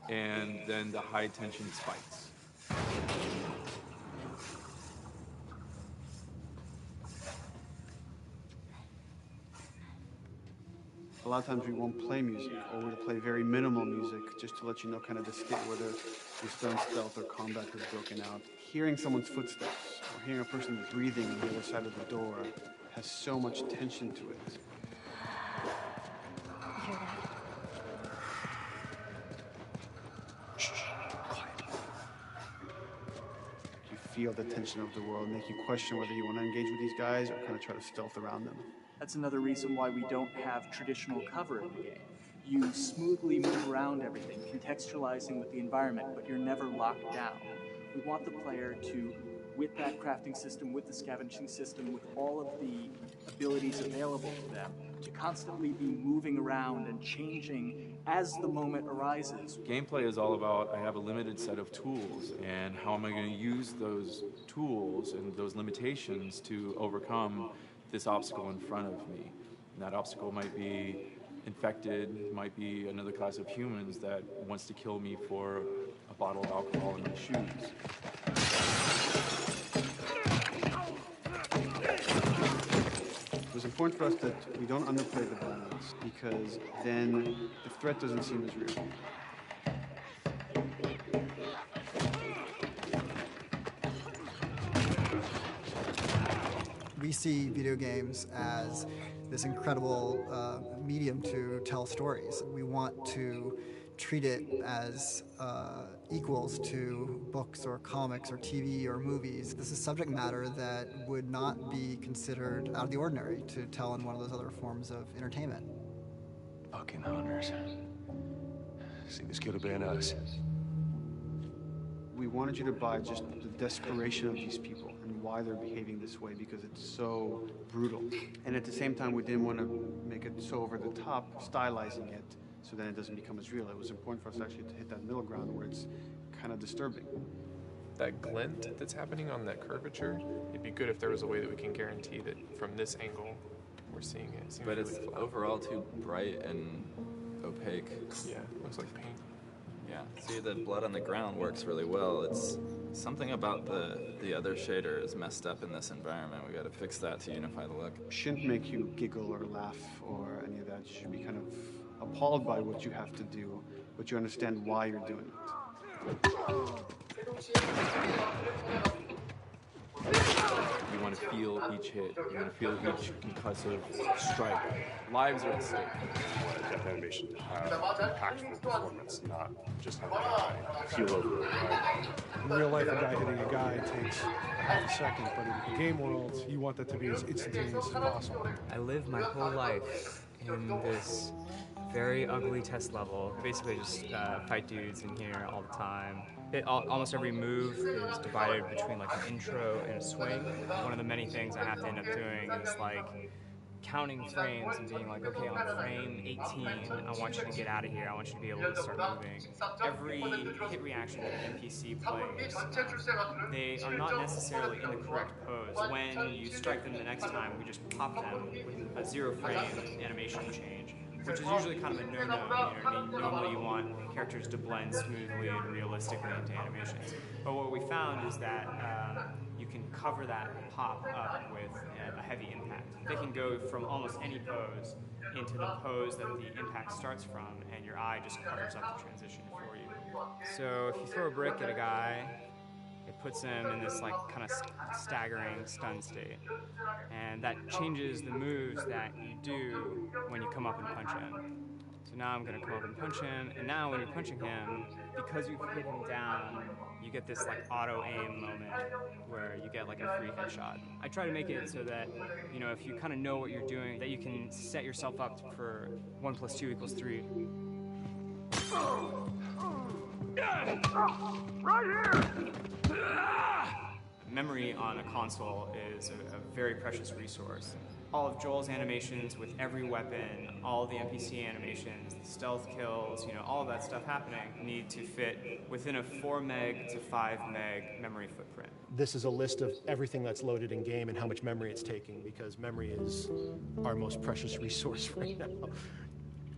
and then the high tension spikes. A lot of times we won't play music, or we'll play very minimal music just to let you know kind of the state whether you're still in stealth or combat has broken out. Hearing someone's footsteps or hearing a person that's breathing on the other side of the door has so much tension to it. You hear that? You feel the tension of the world, make you question whether you want to engage with these guys or kind of try to stealth around them. That's another reason why we don't have traditional cover in the game. You smoothly move around everything, contextualizing with the environment, but you're never locked down. We want the player to, with that crafting system, with the scavenging system, with all of the abilities available to them, to constantly be moving around and changing as the moment arises. Gameplay is all about, I have a limited set of tools, and how am I going to use those tools and those limitations to overcome this obstacle in front of me. And that obstacle might be infected, it might be another class of humans that wants to kill me for a bottle of alcohol in my shoes. It was important for us that we don't underplay the violence, because then the threat doesn't seem as real. We see video games as this incredible medium to tell stories. We want to treat it as equals to books or comics or TV or movies. This is subject matter that would not be considered out of the ordinary to tell in one of those other forms of entertainment. Fucking hunters. See, this could have been us. We wanted you to buy just the desperation of these people and why they're behaving this way, because it's so brutal. And at the same time, we didn't want to make it so over the top, stylizing it, so then it doesn't become as real. It was important for us actually to hit that middle ground where it's kind of disturbing. That glint that's happening on that curvature, it'd be good if there was a way that we can guarantee that from this angle, we're seeing it. But it's overall too bright and opaque. Yeah, looks like paint. Yeah, see, the blood on the ground works really well. It's something about the other shader is messed up in this environment. We got to fix that to unify the look. Shouldn't make you giggle or laugh or any of that. You should be kind of appalled by what you have to do, but you understand why you're doing it. You want to feel each hit. You want to feel each concussive strike. Lives are at stake. You want Death Animation to have impactful performance, not just have a guy feel over it. In real life, a guy hitting a guy takes half a second, but in the game world, you want that to be as instantaneous as possible. I lived my whole life in this very ugly test level. Basically just fight dudes in here all the time. Almost every move is divided between like an intro and a swing. One of the many things I have to end up doing is like counting frames and being like, okay, on frame 18, I want you to get out of here. I want you to be able to start moving. Every hit reaction that an NPC plays, they are not necessarily in the correct pose. When you strike them the next time, we just pop them with a 0 frame animation change, which is usually kind of a no-no. You know what I mean? Normally you want characters to blend smoothly and realistically into animations. But what we found is that you can cover that pop up with a heavy impact. They can go from almost any pose into the pose that the impact starts from, and your eye just covers up the transition for you. So if you throw a brick at a guy, it puts him in this like kind of staggering stun state. And that changes the moves that you do when you come up and punch him. So now I'm gonna come up and punch him, and now when you're punching him, because you've hit him down, you get this like auto aim moment where you get like a free headshot. I try to make it so that, you know, if you kind of know what you're doing, that you can set yourself up for 1 + 2 = 3. Right here! Memory on a console is a very precious resource. All of Joel's animations with every weapon, all of the NPC animations, the stealth kills, you know, all of that stuff happening need to fit within a 4 meg to 5 meg memory footprint. This is a list of everything that's loaded in game and how much memory it's taking, because memory is our most precious resource right now.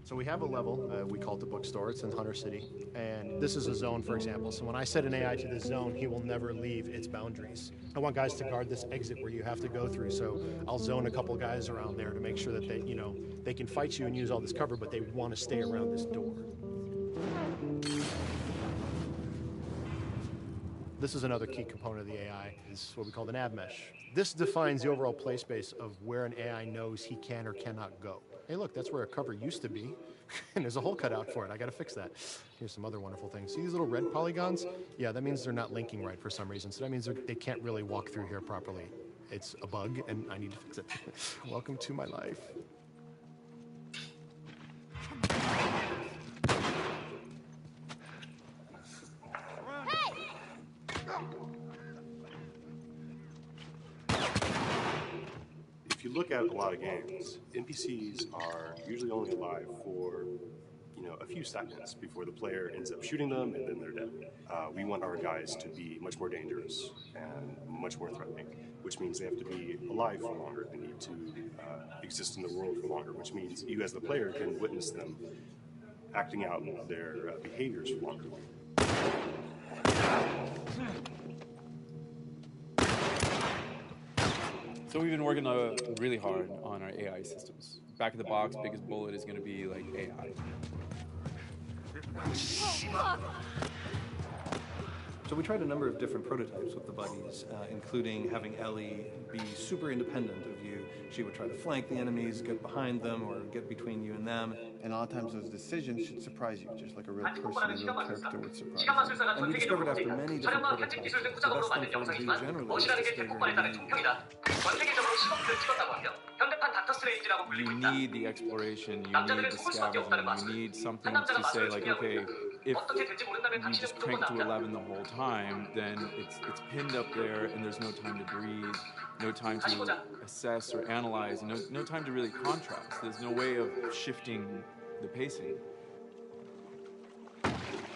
So we have a level, we call it the bookstore, it's in Hunter City, and this is a zone, for example. So when I set an AI to this zone, he will never leave its boundaries. I want guys to guard this exit where you have to go through, so I'll zone a couple guys around there to make sure that they, you know, they can fight you and use all this cover, but they want to stay around this door. This is another key component of the AI, is what we call the nav mesh. This defines the overall play space of where an AI knows he can or cannot go. Hey, look, that's where a cover used to be, and there's a hole cut out for it. I gotta fix that. Here's some other wonderful things. See these little red polygons? Yeah, that means they're not linking right for some reason, so that means they can't really walk through here properly. It's a bug, and I need to fix it. Welcome to my life. If you look at a lot of games, NPCs are usually only alive for, you know, a few seconds before the player ends up shooting them and then they're dead. We want our guys to be much more dangerous and much more threatening. which means they have to be alive for longer. They need to exist in the world for longer, which means you as the player can witness them acting out their behaviors for longer. So we've been working really hard on our AI systems. Back of the box, biggest bullet is going to be like AI. So we tried a number of different prototypes with the buddies, including having Ellie be super independent of you. She would try to flank the enemies, get behind them, or get between you and them. And a lot of times those decisions should surprise you, just like a real person, a real character would surprise you. And we discovered after many different prototypes, the best thing for them to do generally is to stay very You need the exploration, you need the scavenging, you need something to say like, okay, if you just crank to 11 the whole time, then it's pinned up there and there's no time to breathe, no time to assess or analyze, no time to really contrast. There's no way of shifting the pacing.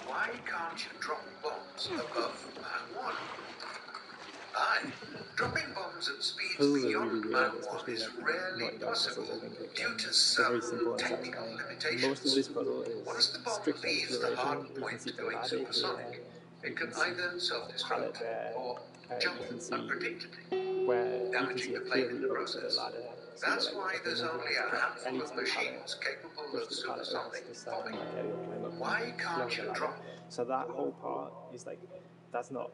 Why can't you drop bombs above Mach 1? Aye, dropping bombs at speeds beyond Mach 1 is rarely possible due to some technical limitations. Most of this puzzle is Once the bomb strict leaves the exploration. hard point going supersonic, it can either self-destruct or jump unpredictably, where damaging the plane in the process. That's why there's only a handful of machines capable of supersonic bombing. Why can't you drop? So that whole part is like, that's not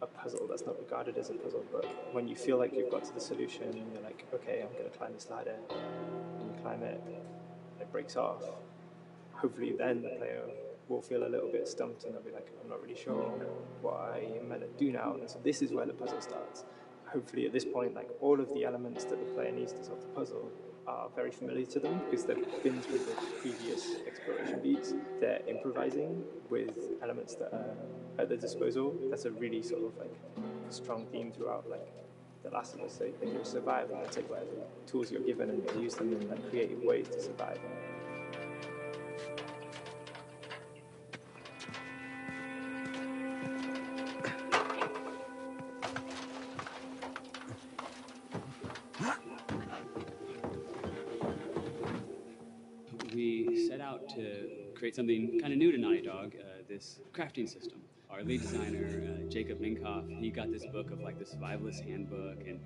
a puzzle, that's not regarded as a puzzle, but when you feel like you've got to the solution, you're like, okay, I'm going to climb this ladder, and you climb it, and it breaks off. Hopefully then the player will feel a little bit stumped and they'll be like, I'm not really sure what I am meant to do now, and so this is where the puzzle starts. Hopefully at this point, like all of the elements that the player needs to solve the puzzle are very familiar to them because they've been through the previous exploration beats. They're improvising with elements that are at their disposal. That's a really sort of like strong theme throughout like The Last of Us. So you survive and you take whatever tools you're given and you use them in like creative ways to survive. We set out to create something kind of new to Naughty Dog, this crafting system. Our lead designer, Jacob Minkoff, he got this book of like the survivalist handbook and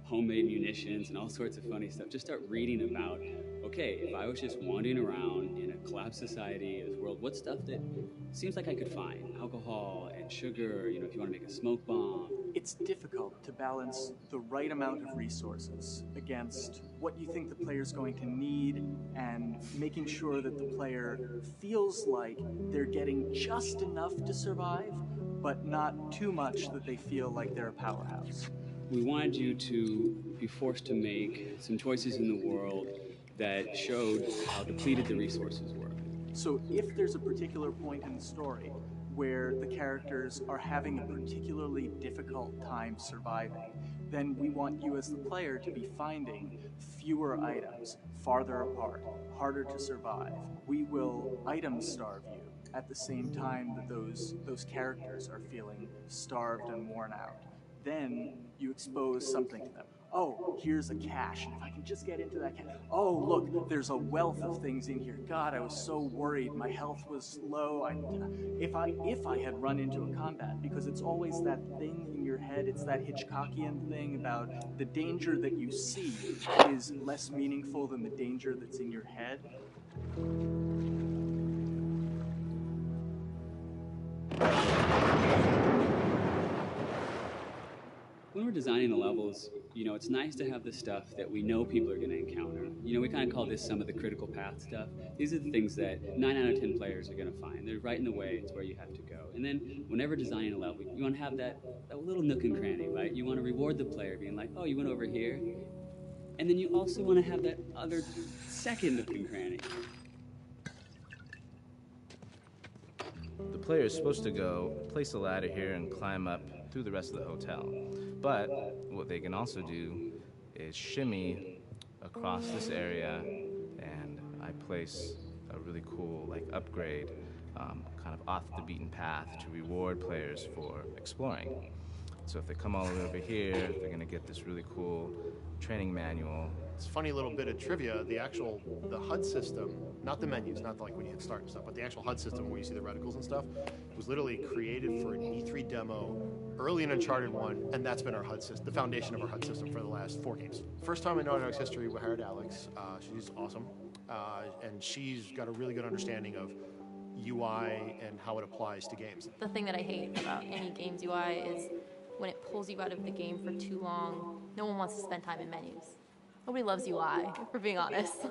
homemade munitions and all sorts of funny stuff. Just start reading about, okay, if I was just wandering around in a collapsed society, this world, what stuff that seems like I could find? Alcohol and sugar, you know, if you want to make a smoke bomb. It's difficult to balance the right amount of resources against what you think the player's going to need and making sure that the player feels like they're getting just enough to survive, but not too much that they feel like they're a powerhouse. We wanted you to be forced to make some choices in the world that showed how depleted the resources were. So if there's a particular point in the story where the characters are having a particularly difficult time surviving, then we want you as the player to be finding fewer items, farther apart, harder to survive. We will item starve you at the same time that those characters are feeling starved and worn out. Then you expose something to them. Oh, here's a cache, and if I can just get into that cache. Oh, look, there's a wealth of things in here. God, I was so worried. My health was low. If I had run into a combat, because it's always that thing in your head, it's that Hitchcockian thing about the danger that you see is less meaningful than the danger that's in your head. When we're designing the levels, you know, it's nice to have the stuff that we know people are going to encounter. You know, we kind of call this some of the critical path stuff. These are the things that 9 out of 10 players are going to find. They're right in the way. It's where you have to go. And then whenever designing a level, you want to have that little nook and cranny, right? You want to reward the player being like, oh, you went over here. And then you also want to have that other second nook and cranny. The player is supposed to go place a ladder here and climb up through the rest of the hotel. But what they can also do is shimmy across this area, and I place a really cool like upgrade kind of off the beaten path to reward players for exploring. So if they come all the way over here, they're gonna get this really cool training manual. It's a funny little bit of trivia. The HUD system, not the menus, not like when you hit start and stuff, but the actual HUD system where you see the reticles and stuff, was literally created for an E3 demo early in Uncharted 1, and that's been our HUD system, the foundation of our HUD system for the last 4 games. First time in Naughty Dog's history, we hired Alex. She's awesome, and she's got a really good understanding of UI and how it applies to games. The thing that I hate about any game's UI is when it pulls you out of the game for too long, no one wants to spend time in menus. Nobody loves UI, if we're being honest.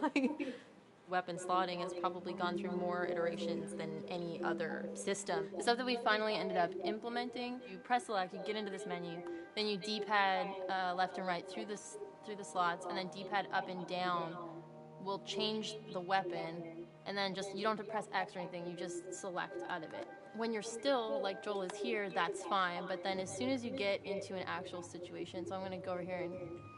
Weapon slotting has probably gone through more iterations than any other system. The stuff that we finally ended up implementing, you press select, you get into this menu, then you D-pad left and right through the slots, and then D-pad up and down will change the weapon, and then you don't have to press X or anything, you just select out of it. When you're still, like Joel is here, that's fine, but then as soon as you get into an actual situation, so I'm gonna go over here and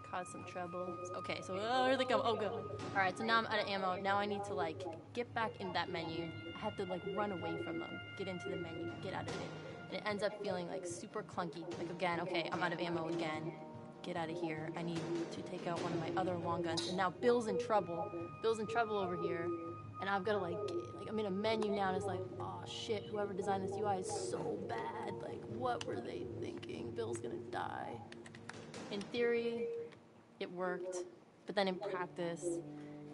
cause some trouble. Okay, so here they come. Oh, good. All right, so now I'm out of ammo. Now I need to get back in that menu. I have to run away from them, get into the menu, get out of it. And it ends up feeling super clunky. Again, okay, I'm out of ammo again. Get out of here. I need to take out one of my other long guns. And now Bill's in trouble. Bill's in trouble over here. And I've got to I'm in a menu now and it's oh shit, whoever designed this UI is so bad. What were they thinking? Bill's gonna die. In theory, it worked, but then in practice,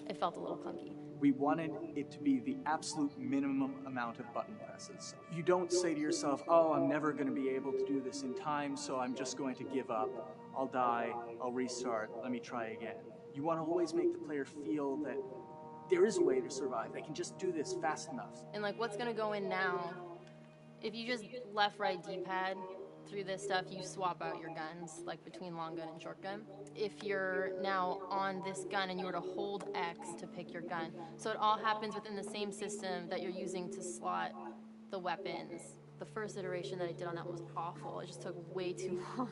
it felt a little clunky. We wanted it to be the absolute minimum amount of button presses. You don't say to yourself, oh, I'm never going to be able to do this in time, so I'm just going to give up. I'll die, I'll restart, let me try again. You want to always make the player feel that there is a way to survive. They can just do this fast enough. And what's going to go in now, if you just left, right, D-pad, through this stuff, you swap out your guns, between long gun and short gun. If you're now on this gun and you were to hold X to pick your gun, so it all happens within the same system that you're using to slot the weapons. The first iteration that I did on that was awful. It just took way too long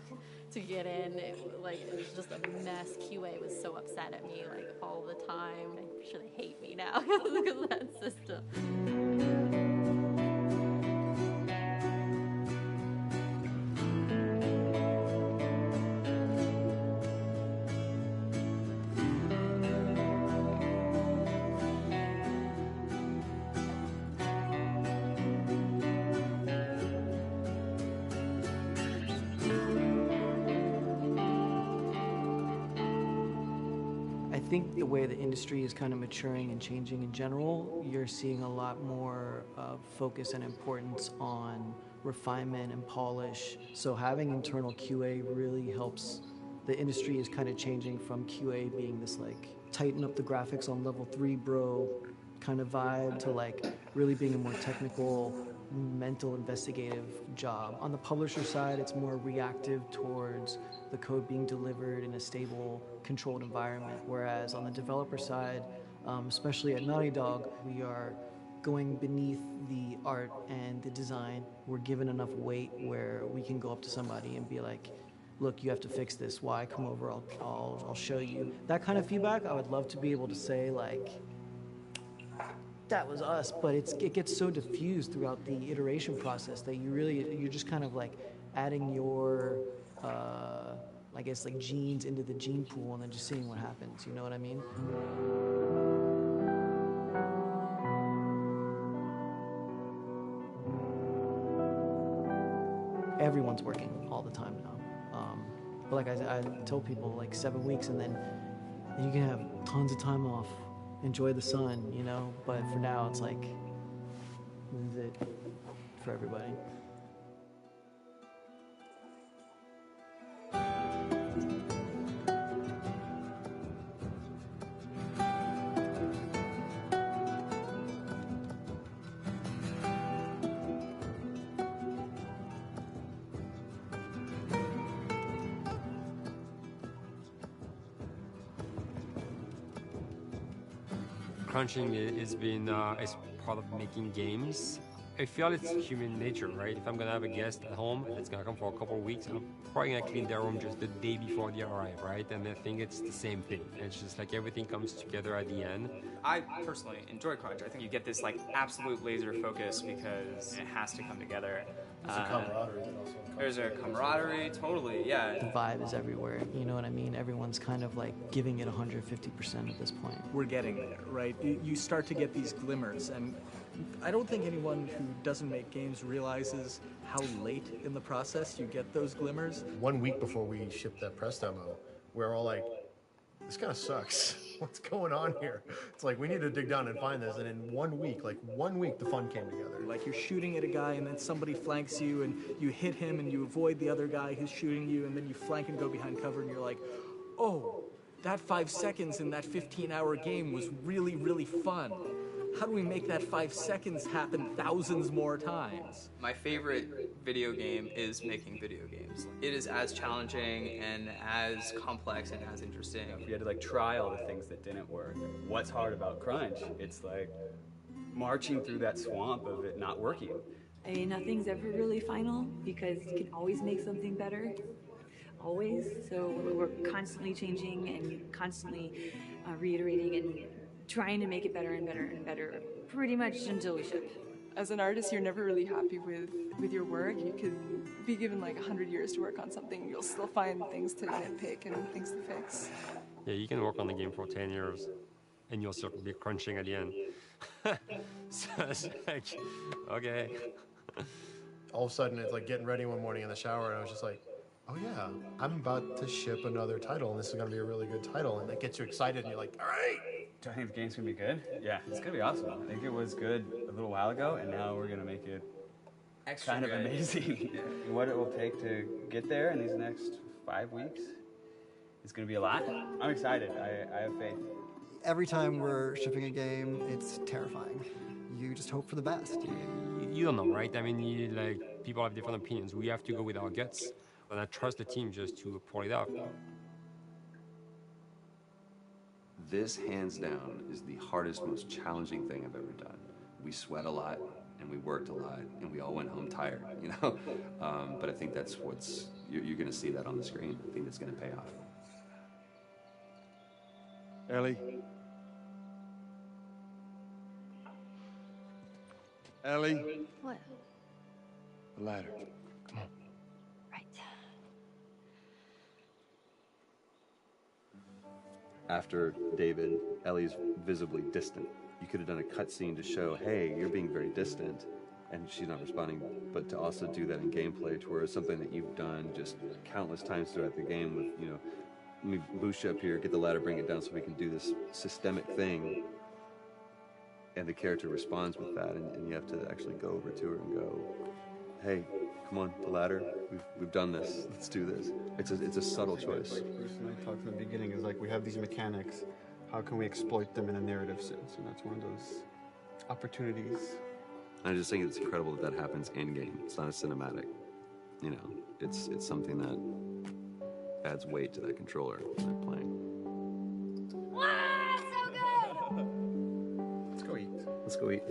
to get in. It was just a mess. QA was so upset at me all the time. I'm sure they hate me now because of that system. I think the way the industry is kind of maturing and changing in general, you're seeing a lot more focus and importance on refinement and polish. So having internal QA really helps. The industry is kind of changing from QA being this tighten up the graphics on level 3 bro kind of vibe to really being a more technical, mental, investigative job. On the publisher side, it's more reactive towards the code being delivered in a stable, controlled environment. Whereas on the developer side, especially at Naughty Dog, we are going beneath the art and the design. We're given enough weight where we can go up to somebody and be like, look, you have to fix this. Why? Come over, I'll show you. That kind of feedback, I would love to be able to say that was us, but it gets so diffused throughout the iteration process that you're just kind of adding your genes into the gene pool and then just seeing what happens, you know what I mean? Everyone's working all the time now. But I tell people 7 weeks and then you can have tons of time off. Enjoy the sun, but for now it's this is it for everybody. Crunching has been as part of making games. I feel it's human nature, right? If I'm gonna have a guest at home that's gonna come for a couple of weeks, I'm probably gonna clean their room just the day before they arrive, right? And I think it's the same thing. It's just everything comes together at the end. I personally enjoy crunch. I think you get this absolute laser focus because it has to come together. There's a camaraderie that also There's a camaraderie, totally, yeah. The vibe is everywhere, you know what I mean? Everyone's kind of like giving it 150% at this point. We're getting there, right? You start to get these glimmers, and I don't think anyone who doesn't make games realizes how late in the process you get those glimmers. 1 week before we shipped that press demo, we're all like, this kind of sucks. What's going on here? It's like, we need to dig down and find this. And in 1 week, like 1 week, the fun came together. Like you're shooting at a guy and then somebody flanks you and you hit him and you avoid the other guy who's shooting you and then you flank and go behind cover and you're like, oh, that 5 seconds in that 15-hour game was really, really fun. How do we make that 5 seconds happen thousands more times? My favorite video game is making video games. It is as challenging and as complex and as interesting. If you had to like try all the things that didn't work, what's hard about Crunch? It's like marching through that swamp of it not working. I mean, nothing's ever really final because you can always make something better. Always. So we're constantly changing and constantly reiterating and trying to make it better and better and better, pretty much until we ship. As an artist, you're never really happy with your work. You could be given like 100 years to work on something. You'll still find things to nitpick and things to fix. Yeah, you can work on the game for 10 years, and you'll still be crunching at the end. So it's like, okay. All of a sudden, it's like getting ready one morning in the shower, and I was just like, oh yeah, I'm about to ship another title, and this is going to be a really good title, and that gets you excited, and you're like, all right. Do I think the game's gonna be good? Yeah, it's gonna be awesome. I think it was good a little while ago, and now we're gonna make it extra kind of good. amazing. What it will take to get there in these next 5 weeks is gonna be a lot. I'm excited. I have faith. Every time we're shipping a game, it's terrifying. You just hope for the best. You don't know, right? I mean, like, people have different opinions. We have to go with our guts, and I trust the team just to pull it off. This, hands down, is the hardest, most challenging thing I've ever done. We sweat a lot, and we worked a lot, and we all went home tired, you know? But I think that's what's, you're gonna see that on the screen. I think that's gonna pay off. Ellie? Ellie? What? The ladder. Come on. Right. After David, Ellie's visibly distant. You could have done a cutscene to show, hey, you're being very distant, and she's not responding, but to also do that in gameplay to where it's something that you've done just countless times throughout the game with, you know, let me boost you up here, get the ladder, bring it down so we can do this systemic thing, and the character responds with that, and you have to actually go over to her and go, hey, come on, the ladder, we've done this, let's do this. It's a subtle choice. Like Bruce and I talked in the beginning, is like we have these mechanics, how can we exploit them in a narrative sense? And that's one of those opportunities. I just think it's incredible that happens in-game. It's not a cinematic. You know, it's something that adds weight to that controller when they're playing. Wow, so good! Let's go eat. Let's go eat.